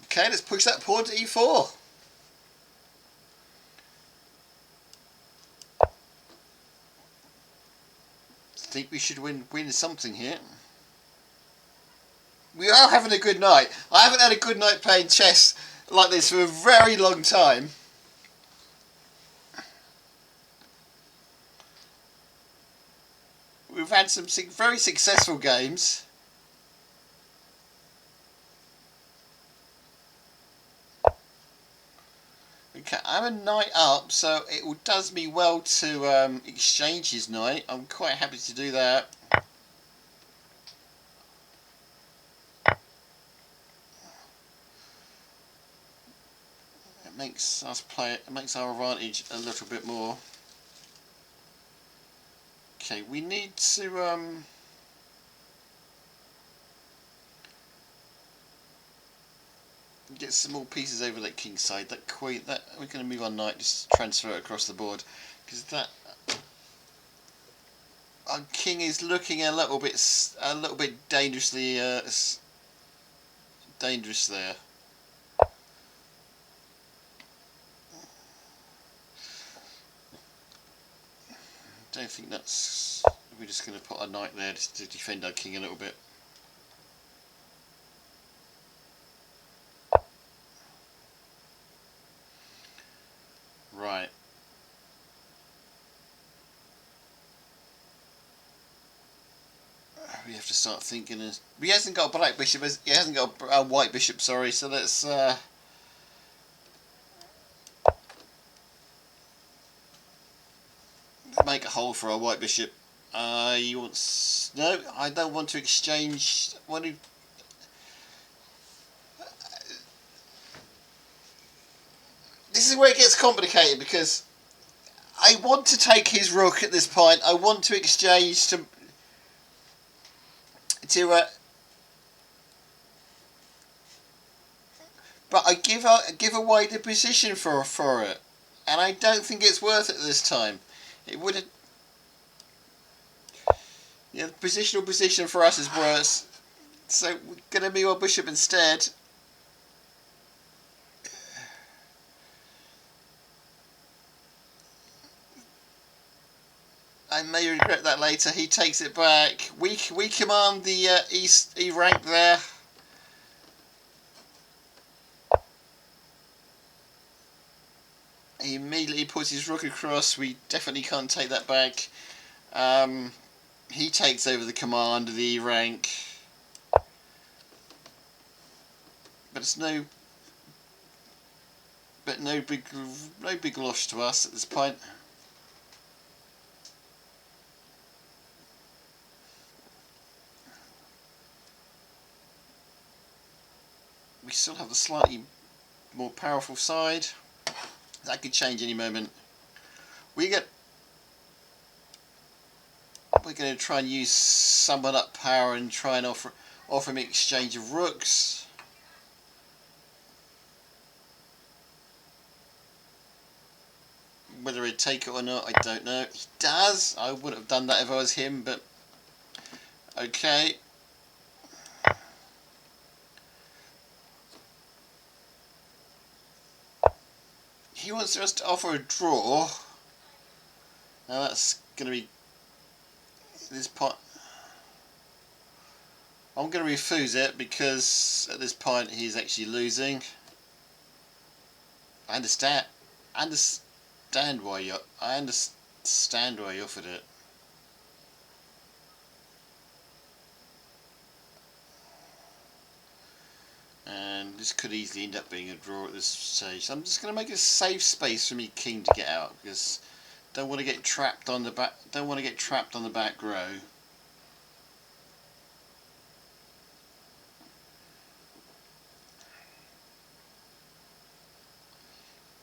Okay, let's push that pawn to e4. I think we should win something here. We are having a good night. I haven't had a good night playing chess like this for a very long time. We've had some very successful games. Okay, I'm a knight up, so it does me well to exchange his knight. I'm quite happy to do that. It makes us play. It makes our advantage a little bit more. Okay, we need to get some more pieces over that king side. That queen. That we're going to move our knight, just transfer it across the board, because that our king is looking a little bit dangerously dangerous there. Don't think that's. We're just going to put our knight there just to defend our king a little bit. Right. We have to start thinking. He hasn't got a black bishop. He hasn't got a white bishop. Sorry. So let's. Make a hole for our white bishop. You want? No, I don't want to exchange. This is where it gets complicated because I want to take his rook at this point. I want to exchange to but I give away the position for it, and I don't think it's worth it this time. It would have. Yeah, the positional position for us is worse. So we're going to move our bishop instead. I may regret that later. He takes it back. We command the E rank there. He immediately puts his rook across. We definitely can't take that back. He takes over the command of the E rank. But it's no big loss to us at this point. We still have the slightly more powerful side. That could change any moment. We're going to try and use someone up power and try and offer him an exchange of rooks. Whether he'd take it or not, I don't know. He does. I wouldn't have done that if I was him, but okay. He wants us to offer a draw. Now that's going to be this pot. I'm going to refuse it because at this point he's actually losing. I understand why you offered it. And this could easily end up being a draw at this stage. So I'm just going to make a safe space for me king to get out, because don't want to get trapped on the back. Don't want to get trapped on the back row.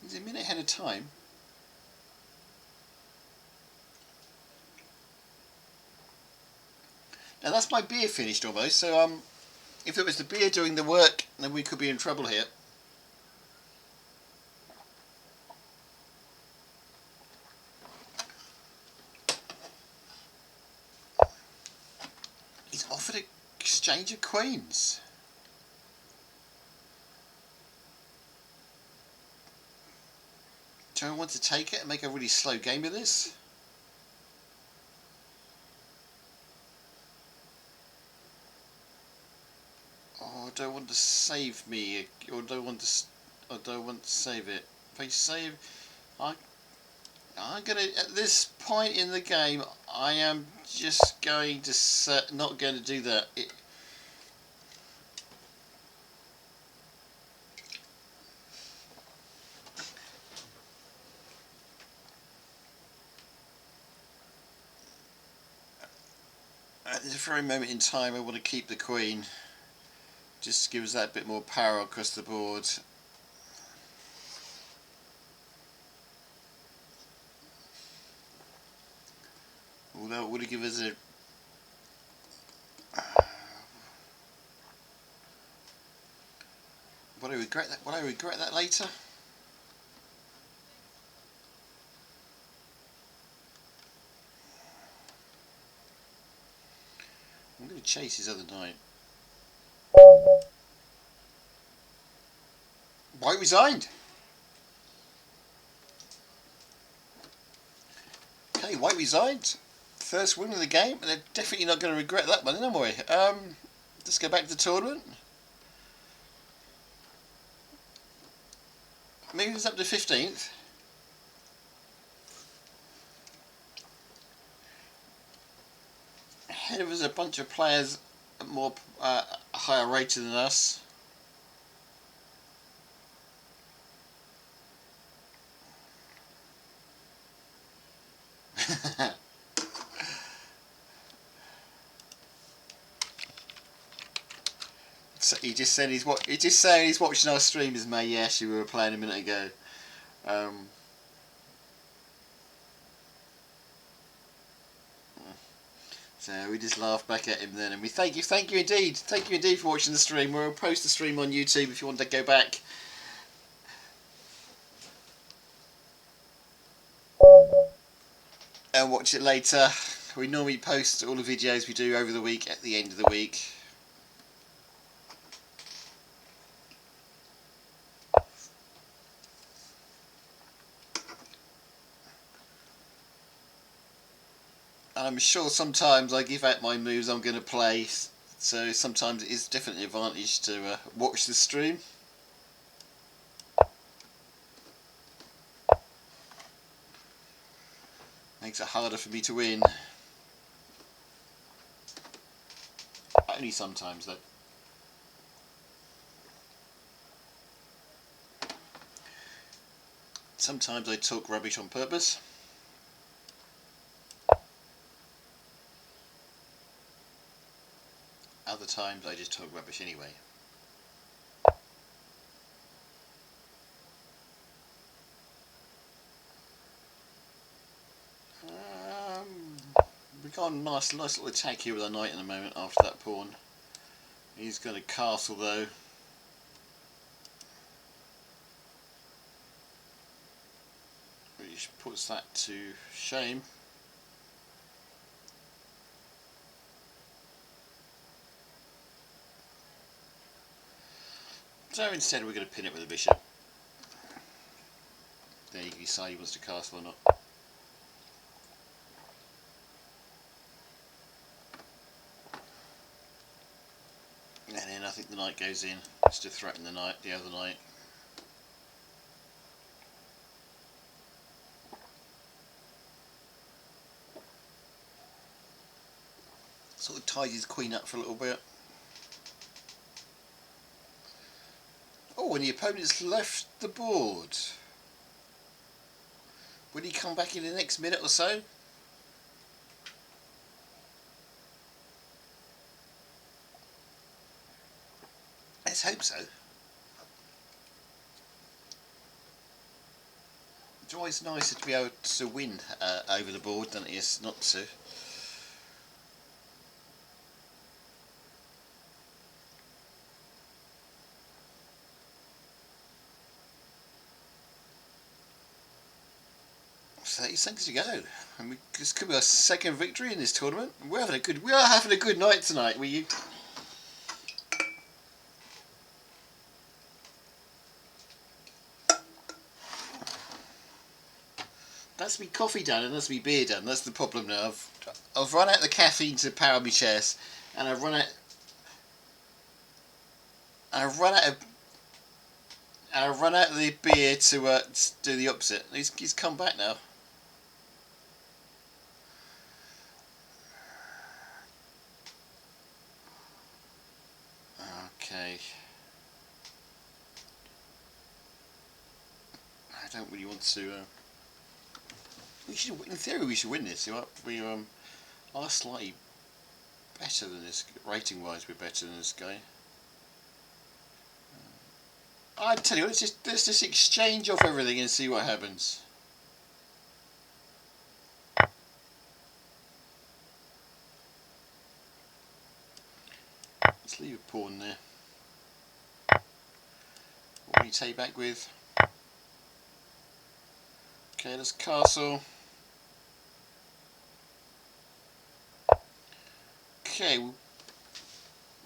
He's a minute ahead of time. Now that's my beer finished almost. So if it was the beer doing the work, then we could be in trouble here. He's offered an exchange of queens. Do I want to take it and make a really slow game of this? Or do I want to save me? Or do I want to save it? If I save, I'm gonna, at this point in the game, I am just going to not going to do that. At this very moment in time, I want to keep the queen. Just gives that bit more power across the board. Although it would give us a... Will I regret that? Will I regret that later? I'm going to chase his other knight. White resigned. Okay, White resigned. First win of the game, and they're definitely not going to regret that one, am I? Let's go back to the tournament. Moves up to 15th. Ahead of us a bunch of players more higher rated than us. So he just said he's watching our streamers, mate. Yeah, actually we were playing a minute ago. So we just laughed back at him then, and we thank you indeed for watching the stream. We'll post the stream on YouTube if you want to go back. And watch it later. We normally post all the videos we do over the week at the end of the week. And I'm sure sometimes I give out my moves I'm going to play, so sometimes it is definitely an advantage to watch the stream. Makes it harder for me to win. Only sometimes though. Sometimes I talk rubbish on purpose. Other times I just talk rubbish anyway. We've got a nice little attack here with our knight in a moment after that pawn. He's got a castle though. Which puts that to shame. So instead we're going to pin it with a bishop. Then he can decide he wants to castle or not. the knight goes in, just to threaten the knight, the other knight. Sort of ties his queen up for a little bit. Oh, and the opponent's left the board. Will he come back in the next minute or so? Let's hope so. It's always nicer to be able to win over the board than it is not to. So 30 seconds to go, and this could be our second victory in this tournament. We are having a good night tonight. Were you? That's me coffee done and that's me beer done. That's the problem now. I've run out the caffeine to power my chest, and I've run out of the beer to do the opposite. He's come back now. Okay. I don't really want to. We should, in theory, we should win this. We are slightly better than this rating-wise. We're better than this guy. I tell you, let's just exchange off everything and see what happens. Let's leave a pawn there. What will you take back with? Okay, let's castle. Okay,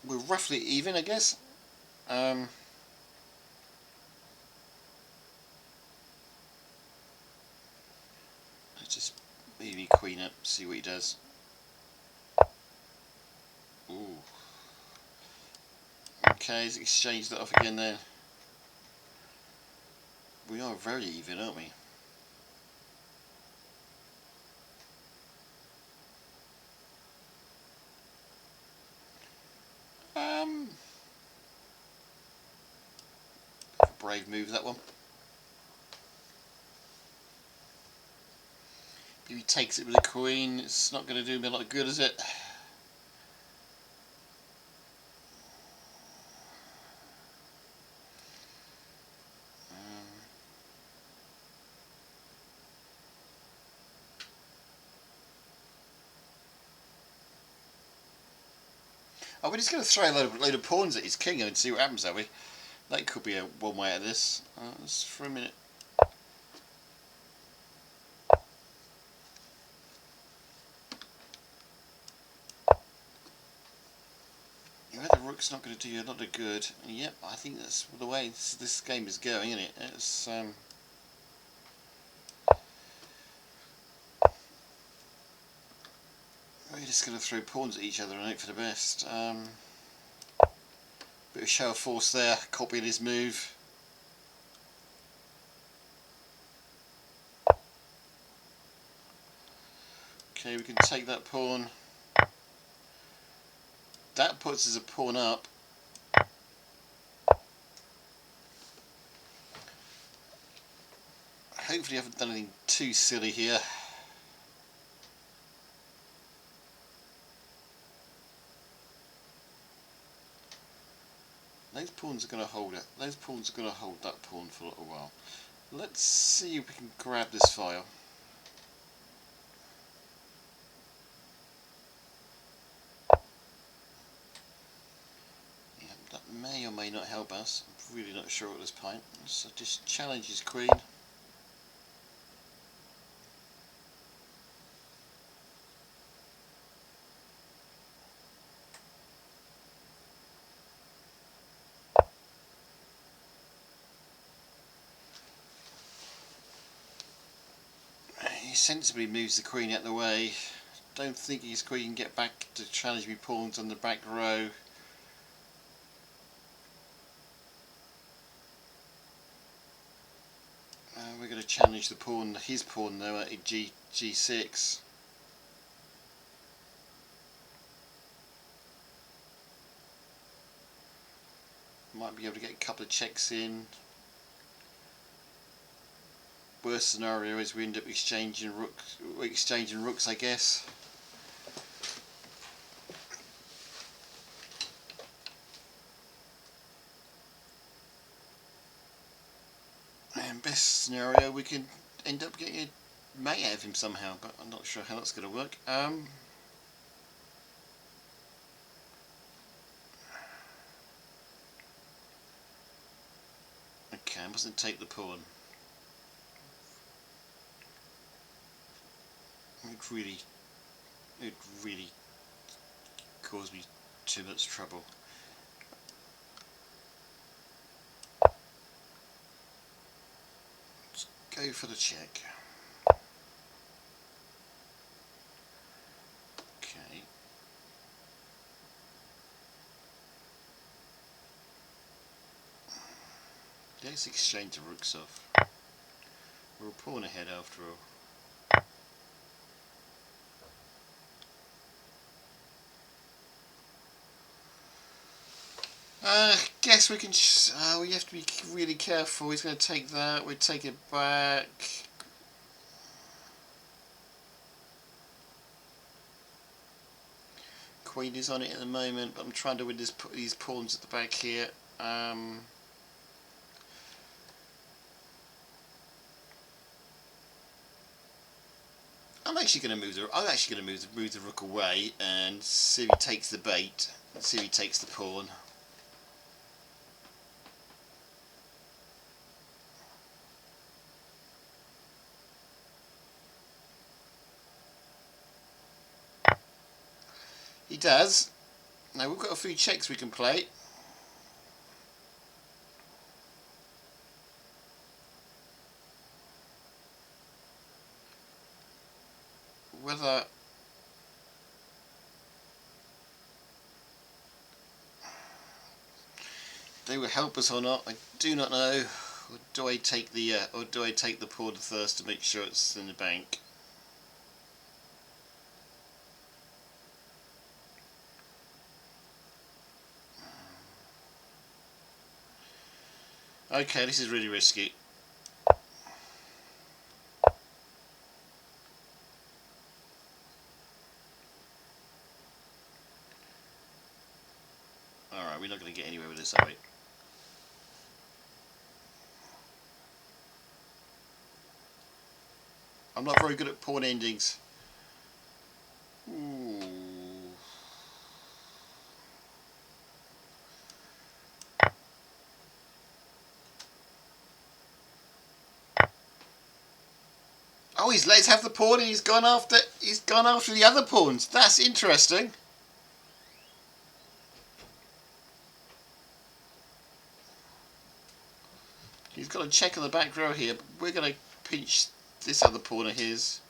we're roughly even, I guess. I just maybe queen up, see what he does. Ooh. Okay, let's exchange that off again then. We are very even, aren't we? Brave move, that one. If he takes it with a queen, it's not going to do me a lot of good, is it? Oh, we're just going to throw a load of pawns at his king and see what happens, are we? That could be one way out of this. Just for a minute. Yeah, the rook's not going to do you a lot of good. Yep, I think that's the way this game is going, isn't it? It's we're just going to throw pawns at each other and hope for the best. Bit of show of force there, copying his move. Okay, we can take that pawn. That puts us a pawn up. Hopefully I haven't done anything too silly here. Those pawns are going to hold it. Those pawns are going to hold that pawn for a little while. Let's see if we can grab this file. Yeah, that may or may not help us. I'm really not sure at this point. So just challenge his queen. He sensibly moves the queen out of the way. Don't think his queen can get back to challenge me pawns on the back row. challenge the pawn, his pawn though, at G6. Might be able to get a couple of checks in. Worst scenario is we end up exchanging rooks, I guess. And best scenario, we can end up getting a mate out of him somehow, but I'm not sure how that's going to work. Okay, I mustn't take the pawn. It really caused me too much trouble. Let's go for the check. Okay. Let's exchange the rooks off. We're a pawn ahead after all. Guess we can. We have to be really careful. He's going to take that. We take it back. Queen is on it at the moment, but I'm trying to win these pawns at the back here. I'm actually going to move move the rook away and see if he takes the bait. See if he takes the pawn. He does. Now we've got a few checks we can play. Whether they will help us or not, I do not know. Or do I take the pawn first to make sure it's in the bank? Okay, this is really risky. Alright, we're not going to get anywhere with this, are we? I'm not very good at pawn endings. Ooh. Oh, he's let us have the pawn and he's gone after the other pawns. That's interesting. He's got a check on the back row here, but we're going to pinch this other pawn of his.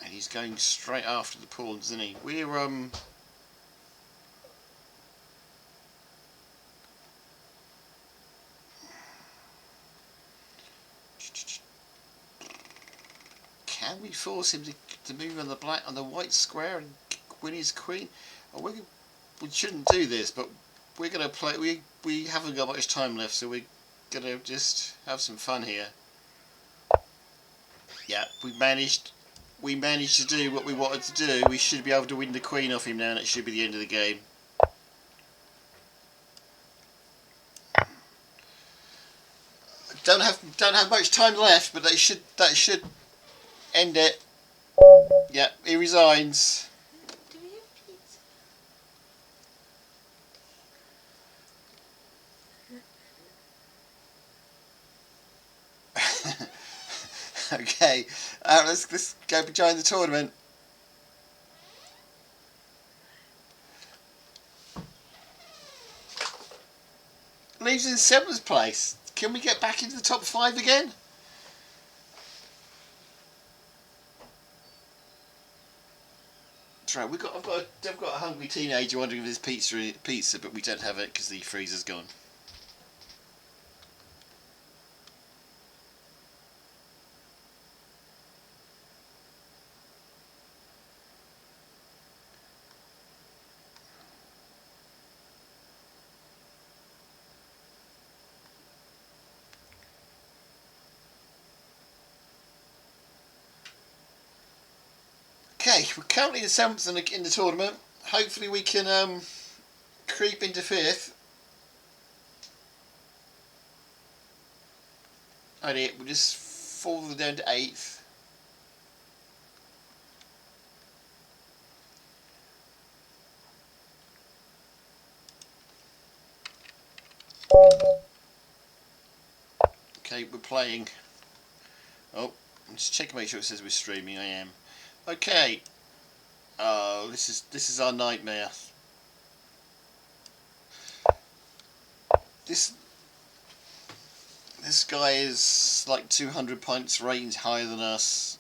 And he's going straight after the pawns, isn't he? We're can we force him to move on the white square and win his queen? Or we shouldn't do this, but we're going to play. We haven't got much time left, so we're going to just have some fun here. Yeah, we managed to do what we wanted to do. We should be able to win the queen off him now, and it should be the end of the game. Don't have much time left, but that should end it. Yeah, he resigns. Do we have pizza? Okay, let's go join the tournament. Leaves in 7th place. Can we get back into the top 5 again? That's right. I've got a hungry teenager wondering if there's pizza, but we don't have it because the freezer's gone. Okay, we're currently in 7th in the tournament. Hopefully we can creep into 5th. Only we'll just fall down to 8th. Okay, we're playing. Oh, I'm just checking, make sure it says we're streaming. I am. Okay. Oh, this is our nightmare. This guy is like 200 points range higher than us.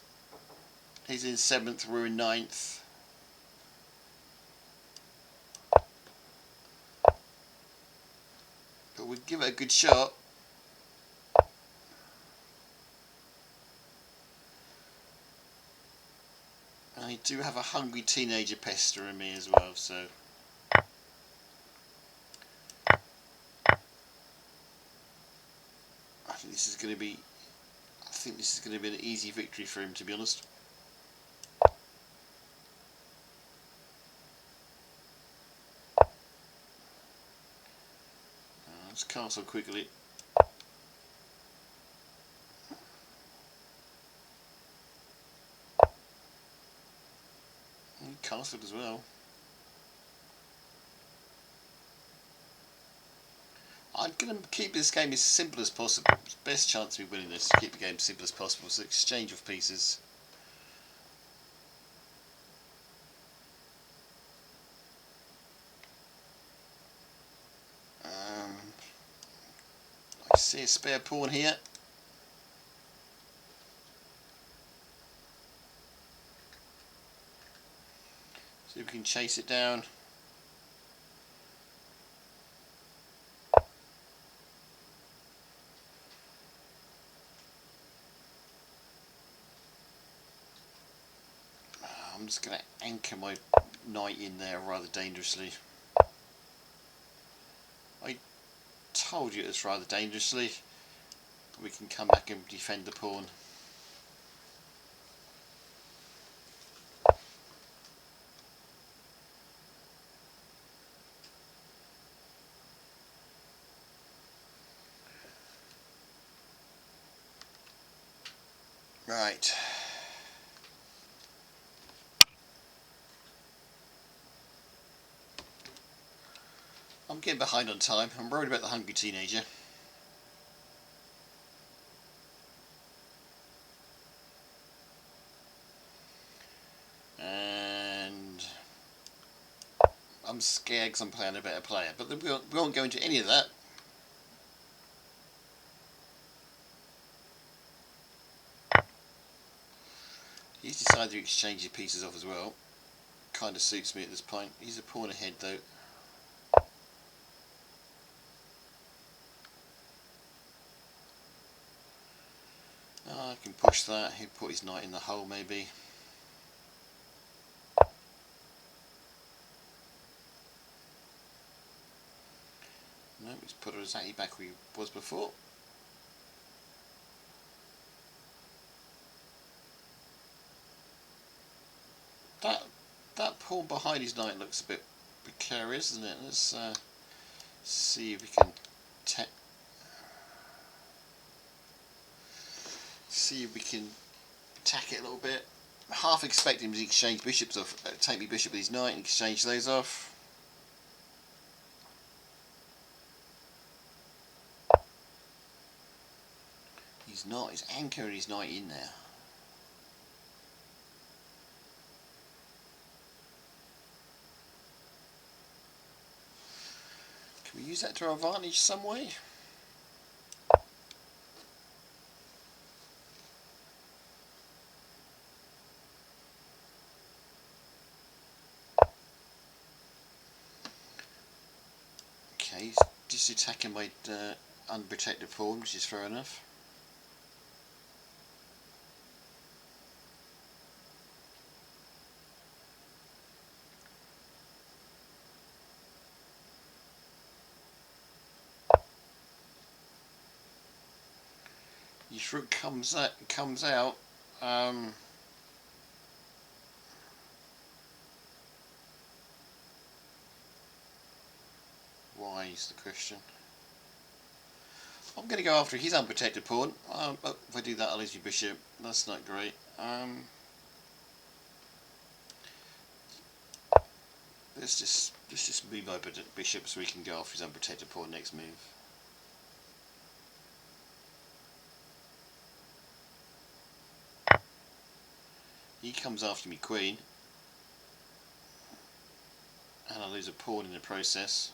He's in 7th, we're in 9th. But we'd give it a good shot. I do have a hungry teenager pestering me as well, so I think this is going to be an easy victory for him, to be honest. Let's castle quickly. He castled as well. I'm going to keep this game as simple as possible. Best chance of me winning this, keep the game as simple as possible. So exchange of pieces. I see a spare pawn here. See if we can chase it down. I'm just going to anchor my knight in there rather dangerously. I told you it was rather dangerously. We can come back and defend the pawn. Right. I'm getting behind on time. I'm worried about the hungry teenager. And I'm scared because I'm playing a better player. But we won't go into any of that. He's decided to exchange his pieces off as well. Kind of suits me at this point. He's a pawn ahead though. Oh, I can push that. He'll put his knight in the hole maybe. No, he's put her exactly back where he was before. That pawn behind his knight looks a bit precarious, doesn't it? Let's see if we can attack it a little bit. Half expecting him to exchange bishops off, take me bishop with his knight and exchange those off. He's not. He's anchoring his knight in there. Can we use that to our advantage some way? Okay, he's just attacking my unprotected pawn, which is fair enough. His rook comes out. Why is the question? I'm going to go after his unprotected pawn. If I do that, I'll lose your bishop. That's not great. Let's just move my bishop so we can go after his unprotected pawn next move. He comes after me queen, and I lose a pawn in the process.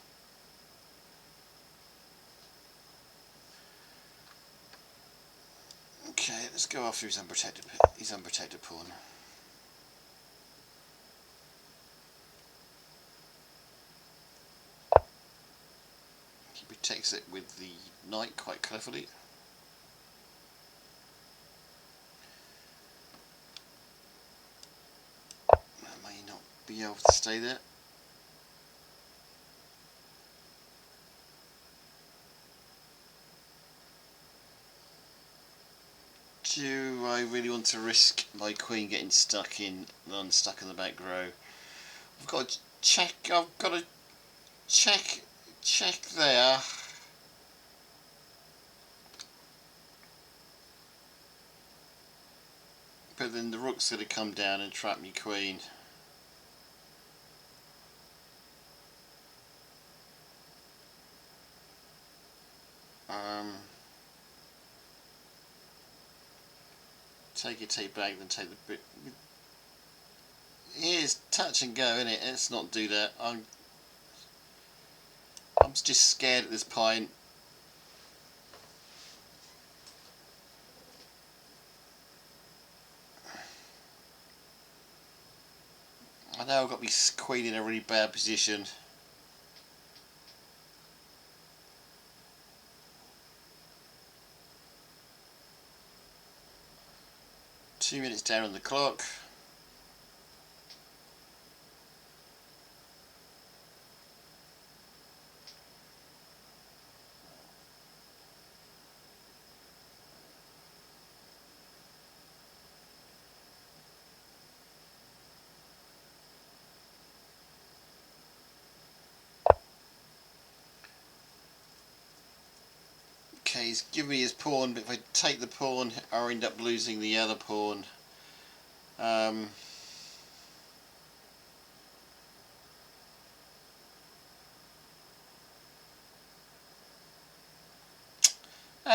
Okay, let's go after his unprotected pawn. He protects it with the knight quite cleverly. I may not be able to stay there. Do I really want to risk my queen getting stuck in the back row? I've got to check. I've got to check there. But then the rook's going to come down and trap me queen. Take back, then take the bit. Here's touch and go, isn't it? Let's not do that. I'm just scared at this point. I know I've got my queen in a really bad position. Two minutes down on the clock. Okay, he's given me his pawn, but if I take the pawn, I'll end up losing the other pawn. And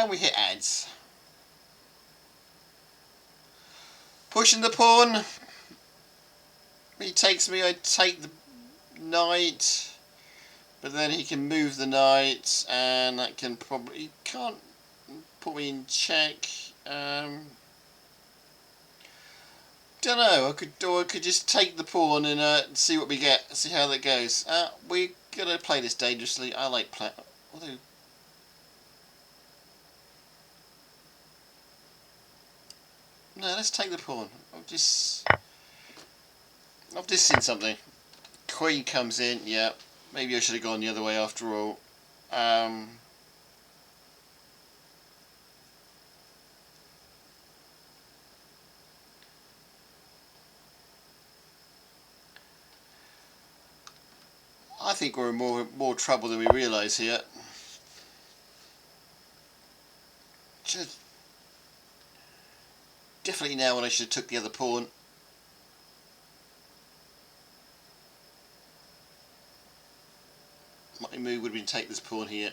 we hit adds. Pushing the pawn. He takes me, I take the knight. But then he can move the knight, and that can probably... He can't put me in check. Don't know. I could just take the pawn and see what we get. See how that goes. We're gonna play this dangerously. I like play. Although, no, let's take the pawn. I've just seen something. Queen comes in. Yeah, maybe I should have gone the other way after all. I think we're in more trouble than we realise here. Definitely now when I should have took the other pawn. My move would have been to take this pawn here.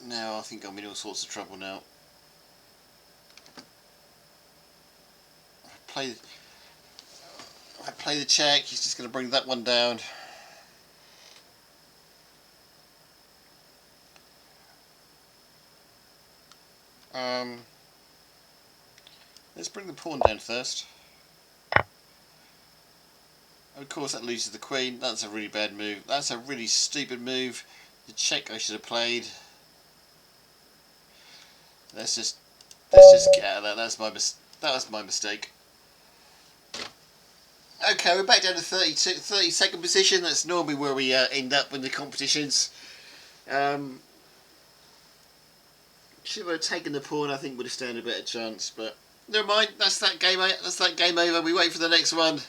Now I think I'm in all sorts of trouble now. I play the check, he's just going to bring that one down. Let's bring the pawn down first. And of course that loses the queen. That's a really bad move. That's a really stupid move. The check I should have played. Let's just get out of that. That was my mistake. Okay, we're back down to 32nd position. That's normally where we end up in the competitions. Should have taken the pawn. I think would have stand a better chance, but never mind. That's that game. That's that game over. We wait for the next one.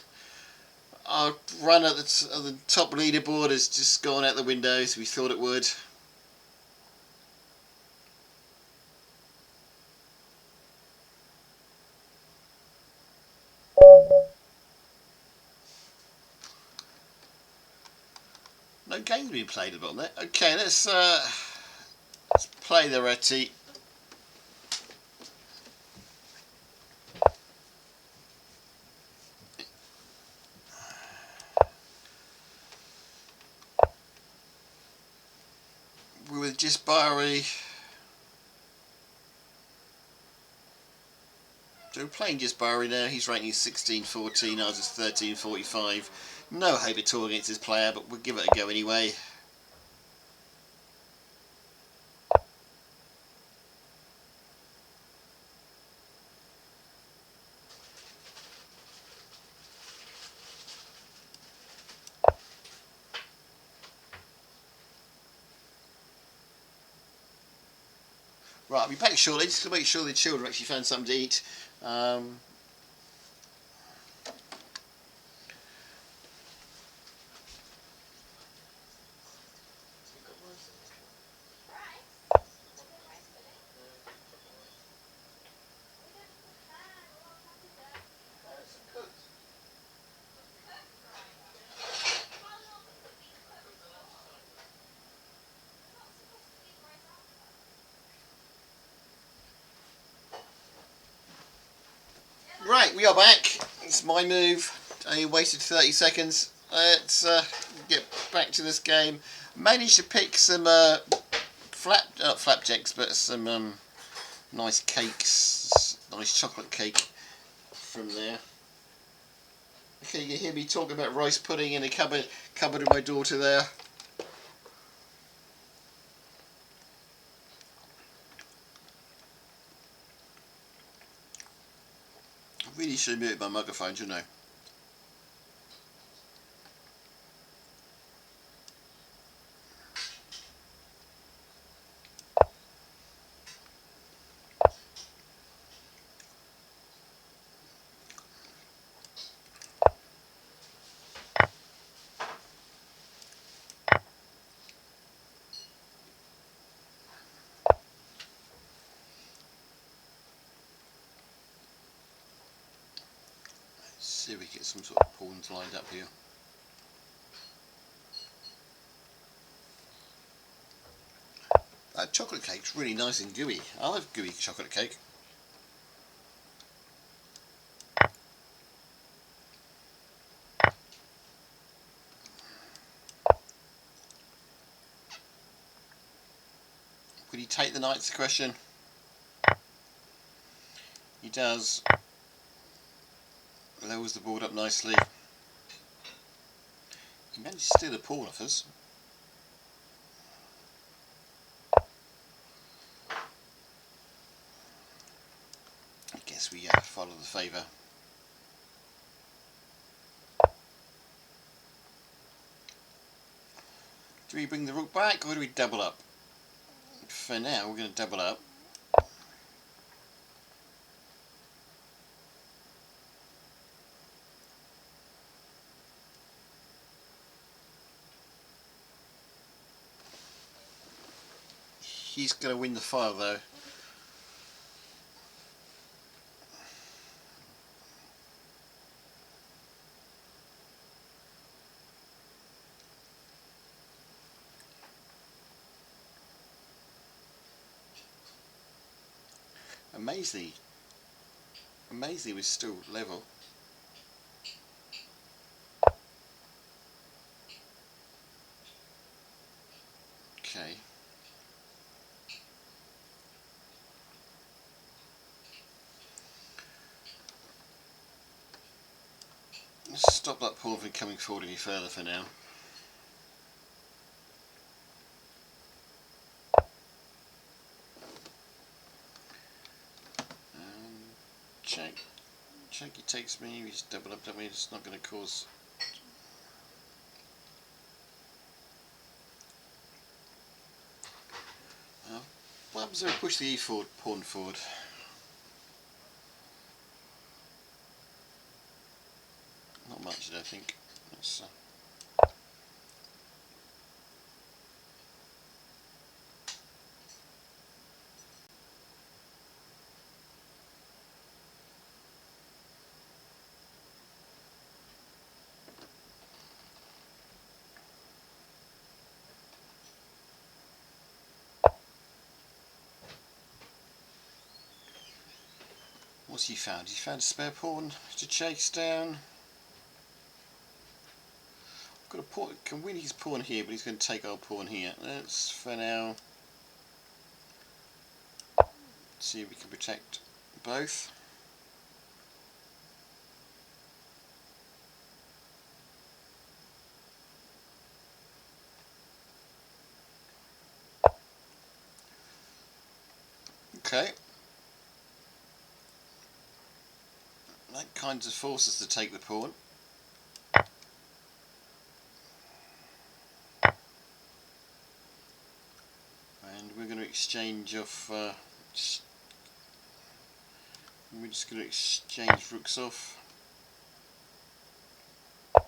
Our run at the top leaderboard has just gone out the window, as we thought it would. No games being played about that. Okay, let's play the Reti. We're with Jisbari. So we're playing Jisbari now. He's ranking 16-14. Ours is 13-45. No hope at all against this player, but we'll give it a go anyway. Right, I'll be back shortly, just to make sure the children actually found something to eat. Right, we are back. It's my move. I wasted 30 seconds. Let's get back to this game. Managed to pick some flapjacks, but some nice cakes, nice chocolate cake from there. Okay, you can hear me talking about rice pudding in the cupboard of my daughter there. I really should mute my microphone, shouldn't I? See if we get some sort of pawns lined up here. That chocolate cake's really nice and gooey. I love gooey chocolate cake. Would he take the knight's question? He does. Lowers the board up nicely. He managed to steal a pawn off us. I guess we follow the favour. Do we bring the rook back or do we double up? For now we're going to double up. He's going to win the file though. Amazingly we're still level. Okay. Let's stop that pawn from coming forward any further for now. Check. Check, he takes me, he's doubled up at me, it's not going to cause... What happens if I push the e4 pawn forward? Not much, I don't think. That's, what's he found? He's found a spare pawn to chase down. I've got a pawn, can win his pawn here, but he's going to take our pawn here. Let's, for now, see if we can protect both. Okay. That kind of forces us to take the pawn. And we're going to exchange off... we're just going to exchange rooks off. I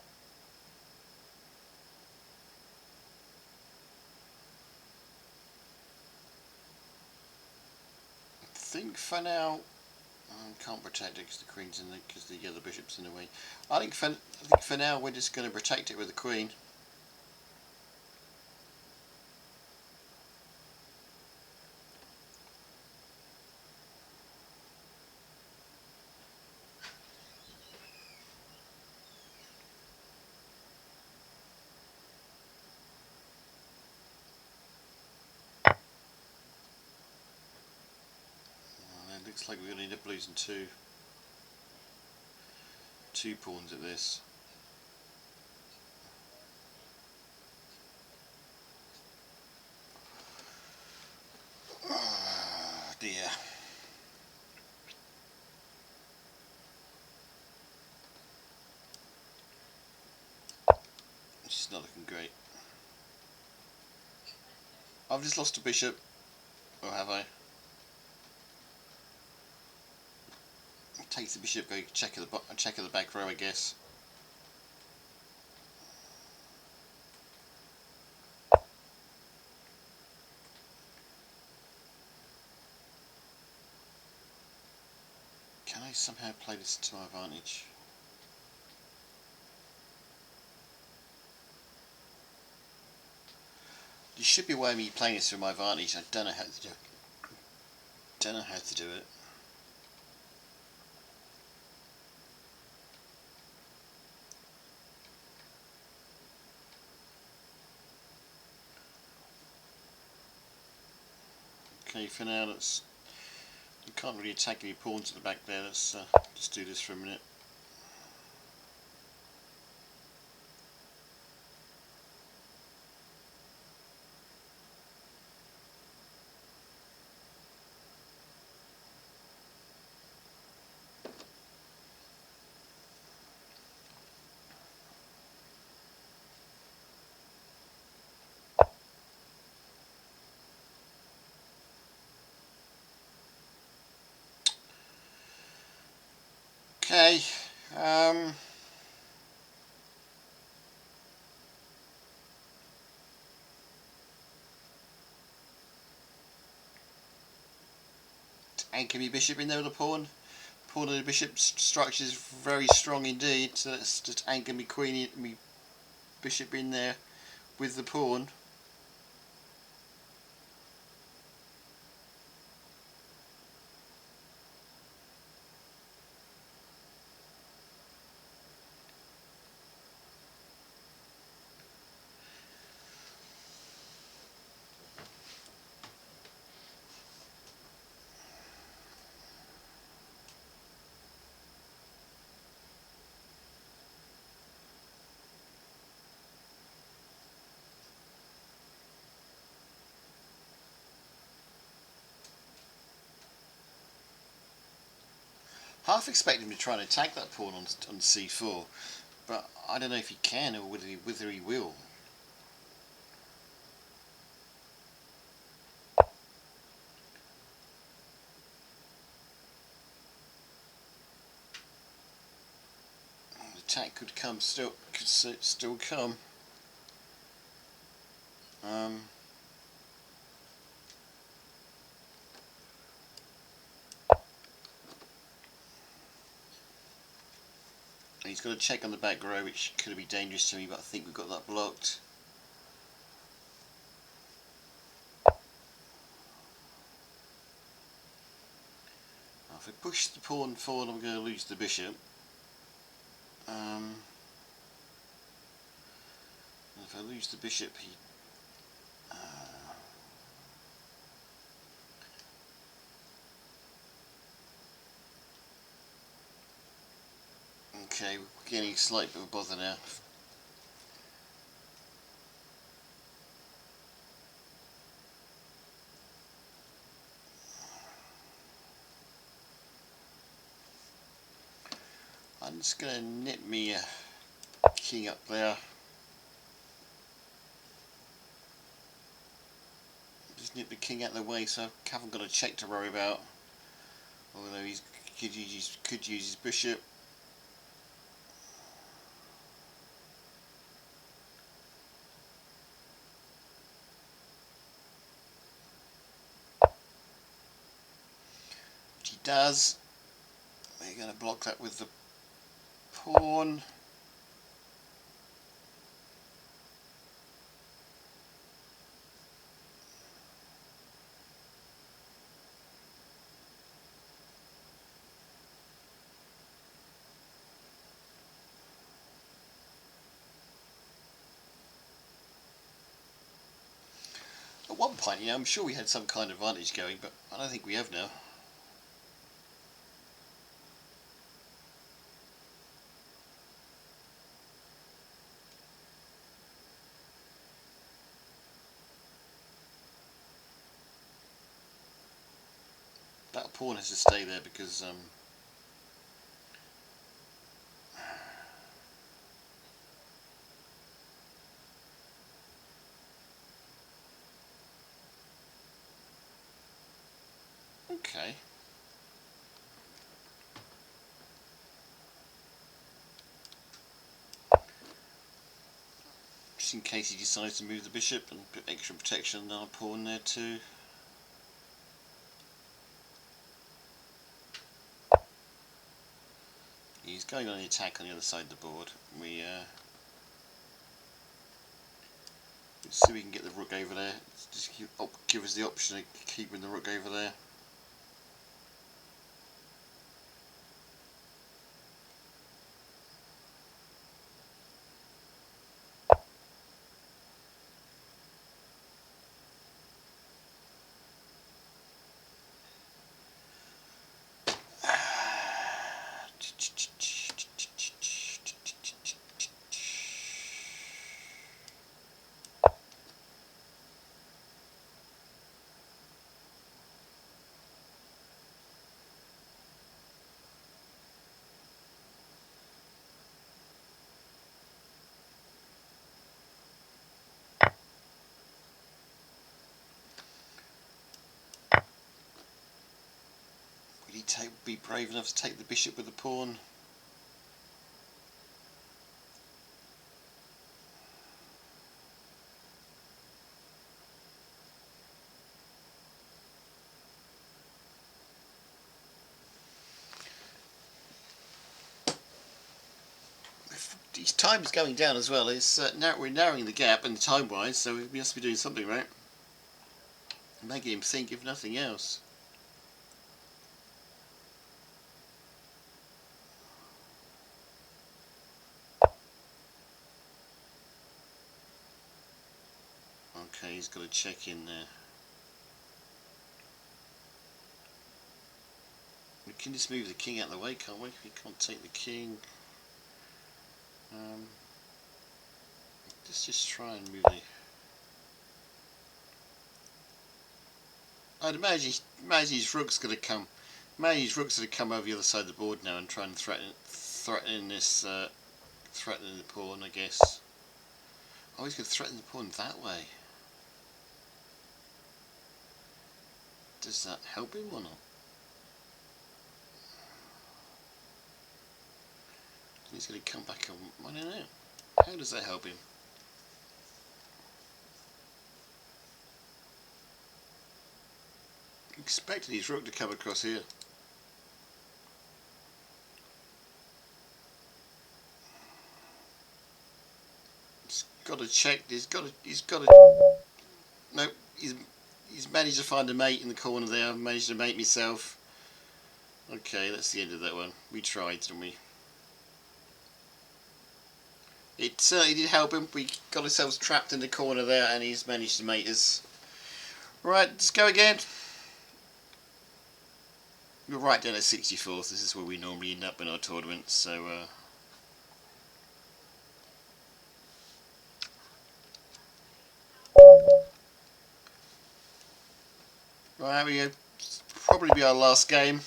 think for now, can't protect it because the queen's in the, because the other bishop's in the way. I think for now we're just going to protect it with the queen. It looks like we're going to end up losing two pawns at this. Oh dear. It's not looking great. I've just lost a bishop, or have I? Takes the bishop, go check at the back row, I guess. Can I somehow play this to my advantage? There should be a way of me playing this to my advantage. I don't know how to do it. Don't know how to do it. Okay, for now let's... You can't really attack any pawns at the back there. Let's just do this for a minute. Okay. Anchor me bishop in there with a pawn. Pawn of the bishop structure is very strong indeed, so let's just anchor me queen, me bishop in there with the pawn. Half expect him to try and attack that pawn on c4, but I don't know if he can or whether he will. The attack could still come. He's got a check on the back row, which could be dangerous to me, but I think we've got that blocked. Now, if I push the pawn forward, I'm going to lose the bishop. If I lose the bishop, he... okay, we're getting a slight bit of a bother now. I'm just going to nip me a king up there. Just nip the king out of the way, so I haven't got a check to worry about. Although he could use his bishop. Which he does. We're going to block that with the pawn. At one point, I'm sure we had some kind of advantage going, but I don't think we have now. That pawn has to stay there because okay. Just in case he decides to move the bishop and put extra protection on our pawn there too. He's going on the attack on the other side of the board. Let's see if we can get the rook over there. Just give us the option of keeping the rook over there. Will he be brave enough to take the bishop with the pawn? His time is going down as well. We're narrowing the gap and time-wise, so we must be doing something right. Making him think, if nothing else. Okay, he's got to check in there. We can just move the king out of the way, can't we? We can't take the king. Let's just try and move the... I'd imagine his rook's going to come. Maybe rook's going to come over the other side of the board now and try and threaten this, threatening the pawn, I guess. Oh, he's going to threaten the pawn that way. Does that help him or not? He's going to come back on. I don't know. How does that help him? Expected his rook to come across here. He's got to check. He's got to. No, he's managed to find a mate in the corner there. I've managed to mate myself. Okay, that's the end of that one. We tried, didn't we? It certainly did help him. We got ourselves trapped in the corner there, and he's managed to mate us. Right, let's go again. We're right down at 64th. This is where we normally end up in our tournaments. So, right, we go. Probably be our last game.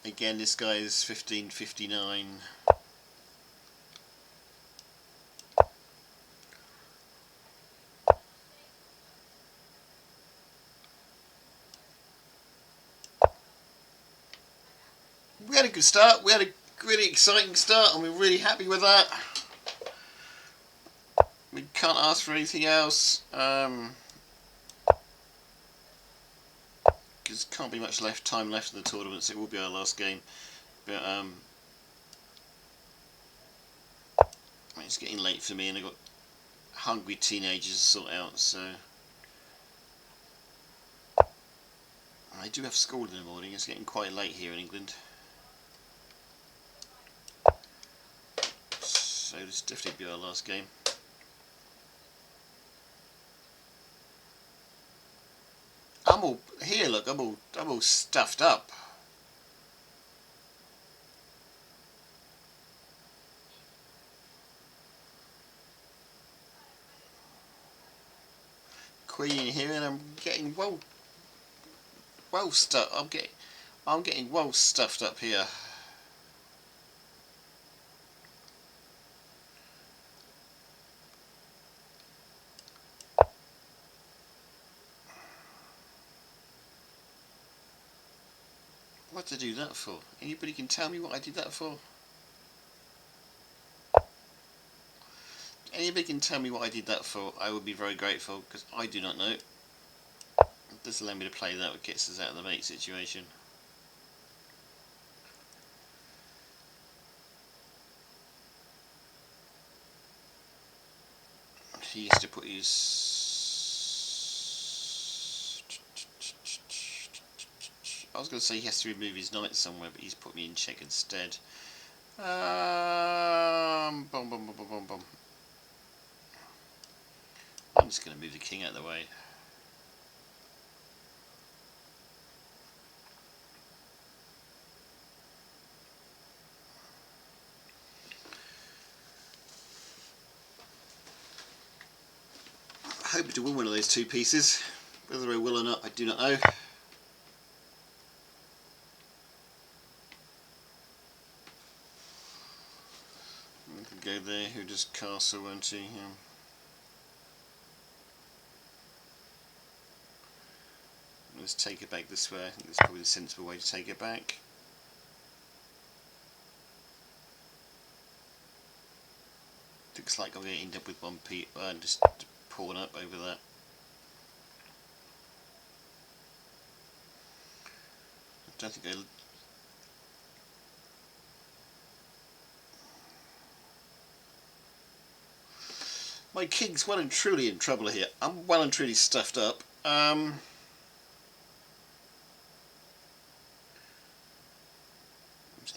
Again, this guy is 1559. We had a good start. We had a really exciting start, and we're really happy with that. We can't ask for anything else. Because can't be much time left in the tournament, so it will be our last game. But it's getting late for me, and I've got hungry teenagers to sort out. So I do have school in the morning. It's getting quite late here in England. So this will definitely be our last game. I'm all here. Look, I'm all stuffed up. Queen here, and I'm getting well stuffed. I'm getting well stuffed up here. What did I do that for? Anybody can tell me what I did that for? Anybody can tell me what I did that for, I would be very grateful, because I do not know. It doesn't allow me to play that, which gets us out of the mate situation. He used to put his... I was going to say he has to remove his knight somewhere, but he's put me in check instead. Bum, bum, bum, bum, bum, bum. I'm just going to move the king out of the way. I hope to win one of those two pieces. Whether I will or not, I do not know. Go there, who does castle, won't he? Yeah. Let's take it back this way. I think that's probably the sensible way to take it back. Looks like I'm going to end up with one and just pawn up over that. I don't think they'll... My king's well and truly in trouble here. I'm well and truly stuffed up.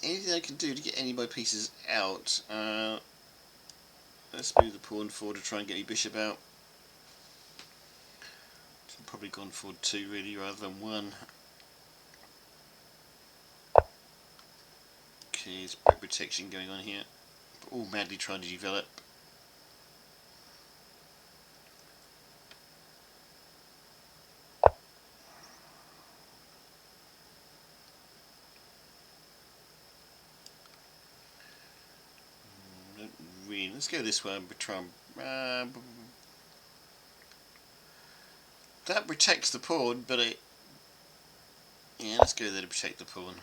Anything I can do to get any of my pieces out? Let's move the pawn forward to try and get my bishop out. I've probably gone forward 2 really rather than 1. Okay, there's brick protection going on here. All madly trying to develop. Let's go this way and try and... that protects the pawn, but it... yeah, let's go there to protect the pawn.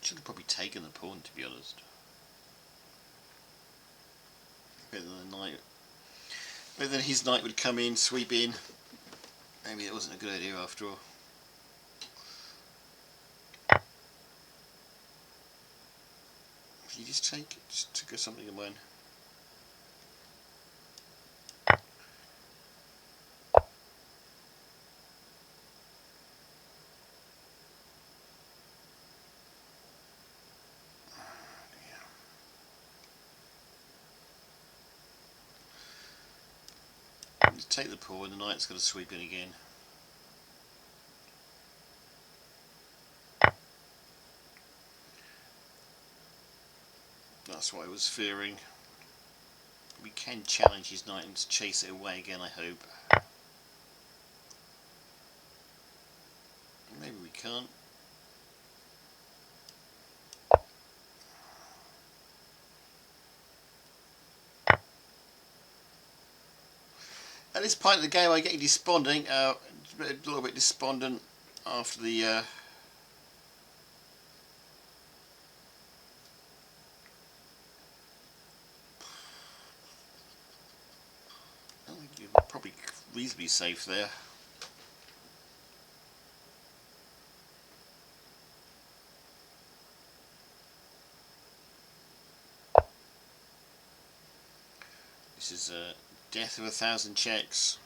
Should have probably taken the pawn, to be honest. Better than the knight. Better than his knight would come in, sweep in. Maybe it wasn't a good idea after all. Did you just take it? Just took something and went. Take the pawn, the knight's got to sweep in again. That's what I was fearing. We can challenge his knight and chase it away again, I hope. Maybe we can't. At this point of the game I get desponding, a little bit despondent after the I think you're probably reasonably safe there. This is a death of 1,000 checks.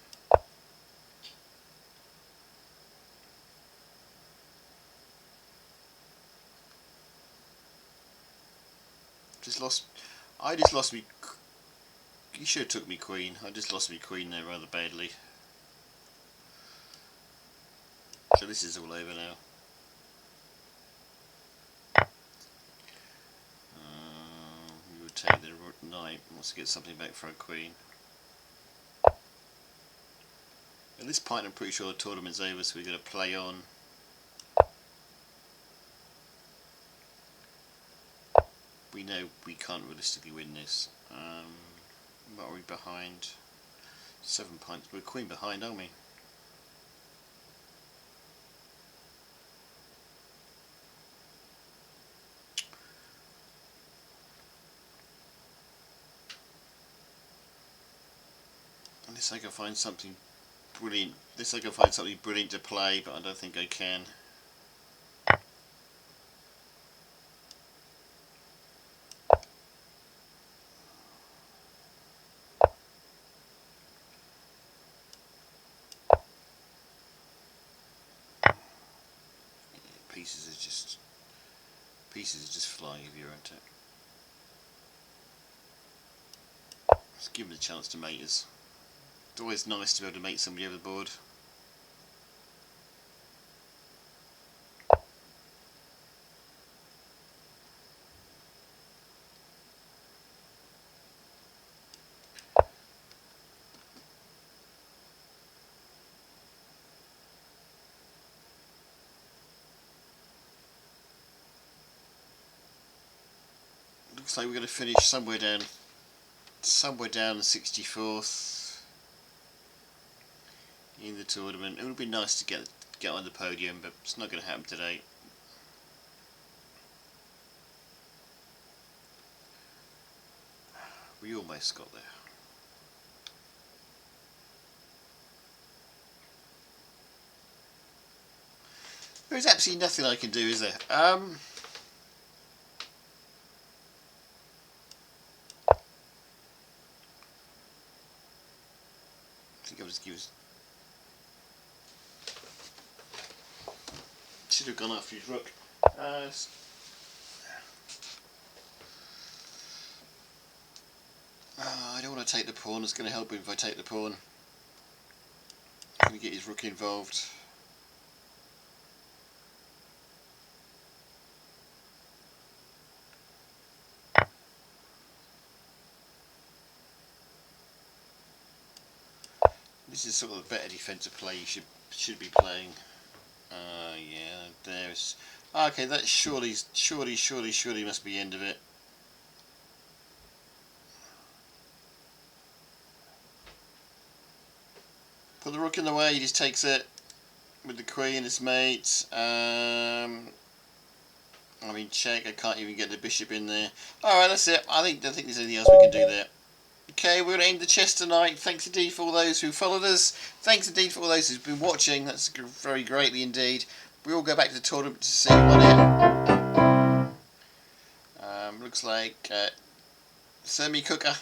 I just lost me. You should have took me queen. I just lost me queen there rather badly. So this is all over now. We would take the knight. Wants to get something back for a queen. At this point I'm pretty sure the tournament's over, so we're going to play on. We know we can't realistically win this. What are we behind? 7 points. We're queen behind, aren't we? Unless I can find something brilliant. Unless I can find something brilliant to play, but I don't think I can. Pieces are just flying if you're at it. Let's give them a chance to mate us. It's always nice to be able to mate somebody over the board. Looks like we're going to finish somewhere down the 64th in the tournament. It would be nice to get on the podium, but it's not going to happen today. We almost got there. There's absolutely nothing I can do, is there? I think I'll just give us... should have gone after his rook. I don't want to take the pawn. It's going to help him if I take the pawn. I'm going to get his rook involved. This is sort of a better defensive play you should be playing. Yeah, there's... Okay, that surely must be the end of it. Put the rook in the way, he just takes it with the queen, his mate. I mean, check, I can't even get the bishop in there. Alright, that's it. I think there's anything else we can do there. Okay, we're going to end the chess tonight. Thanks indeed for all those who followed us. Thanks indeed for all those who've been watching. That's very greatly indeed. We all go back to the tournament to see who won it. Looks like Thermi Cooker.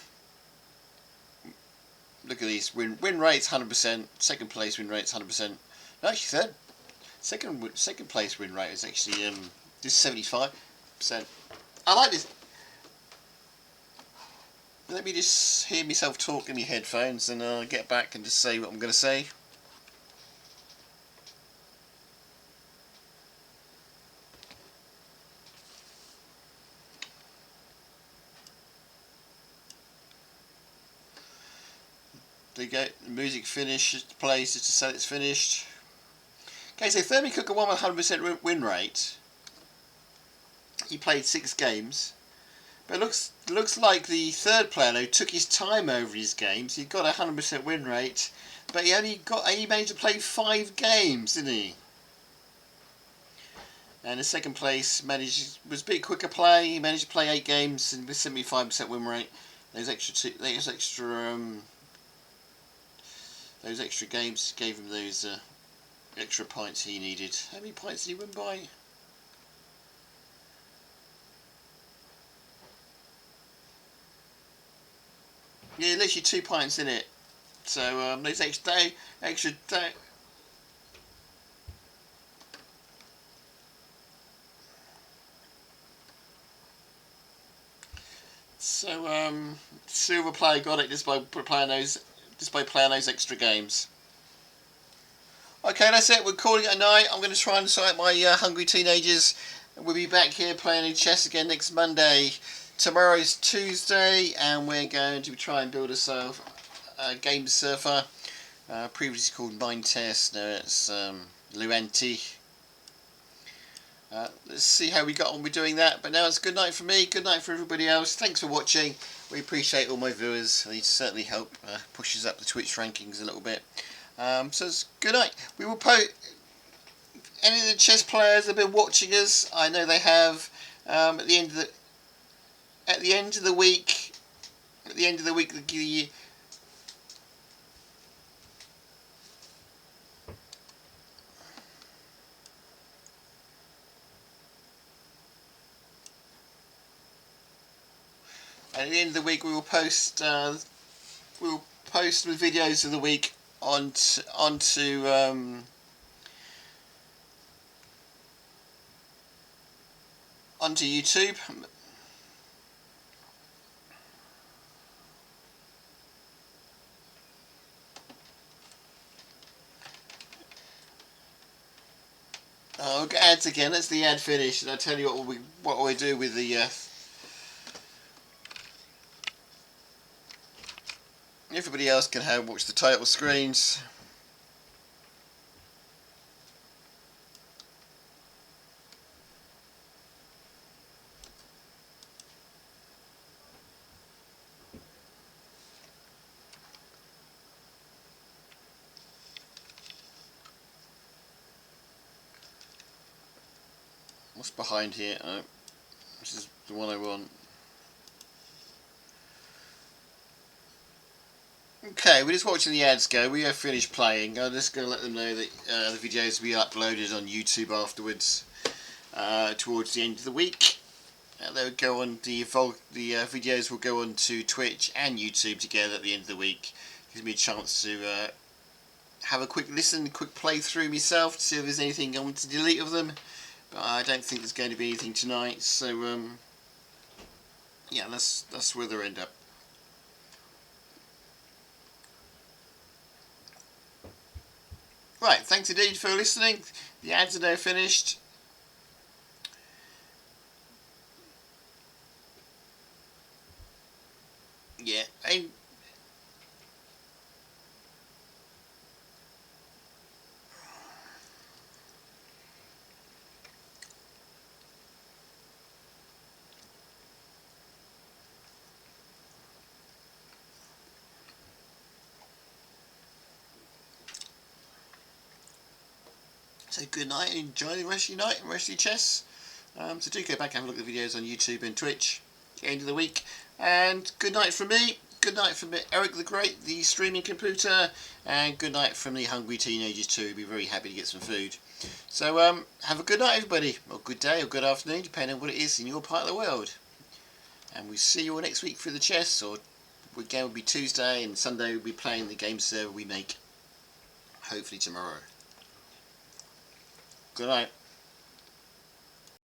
Look at these win rates 100%. Second place win rates 100%. No, actually third. Second place win rate is actually this 75%. I like this. Let me just hear myself talk in my headphones and I'll get back and just say what I'm going to say. There you go, the music finished, plays just to say it's finished. Okay, so Thermi Cooker won 100% win rate. He played 6 games. But it looks like the third player though took his time over his games. He got a 100% win rate, but he managed to play 5 games, didn't he? And the second place was a bit quicker play. He managed to play 8 games and with 75% win rate. Those extra games gave him those extra points he needed. How many points did he win by? Yeah, literally 2 points in it. So those extra. So silver player got it just by playing those extra games. Okay, that's it. We're calling it a night. I'm going to try and sort my hungry teenagers. We'll be back here playing chess again next Monday. Tomorrow's Tuesday, and we're going to try and build ourselves a game surfer. Previously called Mind Test. Now it's Luanti. Let's see how we got on with doing that. But now it's good night for me. Good night for everybody else. Thanks for watching. We appreciate all my viewers. They certainly help push us up the Twitch rankings a little bit. So it's good night. We will post any of the chess players that have been watching us. I know they have. At the end of the week, we will post the videos of the week onto YouTube. Oh, ads again. That's the ad finished, and I'll tell you what we do with the. Everybody else can watch the title screens. What's behind here? Oh, this is the one I want. Okay, we're just watching the ads go. We have finished playing. I'm just going to let them know that the videos will be uploaded on YouTube afterwards towards the end of the week. They'll go on the videos will go on to Twitch and YouTube together at the end of the week. Gives me a chance to have a quick listen, quick play through myself to see if there's anything I want to delete of them. But I don't think there's going to be anything tonight. So yeah, that's where they'll end up. Right, thanks indeed for listening. The ads are now finished. Yeah, So good night, and enjoy the rest of your night and rest of your chess. So do go back and have a look at the videos on YouTube and Twitch at the end of the week. And good night from me. Good night from Eric the Great, the streaming computer. And good night from the hungry teenagers too. Be very happy to get some food. So have a good night, everybody. Or good day or good afternoon, depending on what it is in your part of the world. And we'll see you all next week for the chess. Or again, will be Tuesday, and Sunday we'll be playing the game server we make. Hopefully tomorrow. Good night.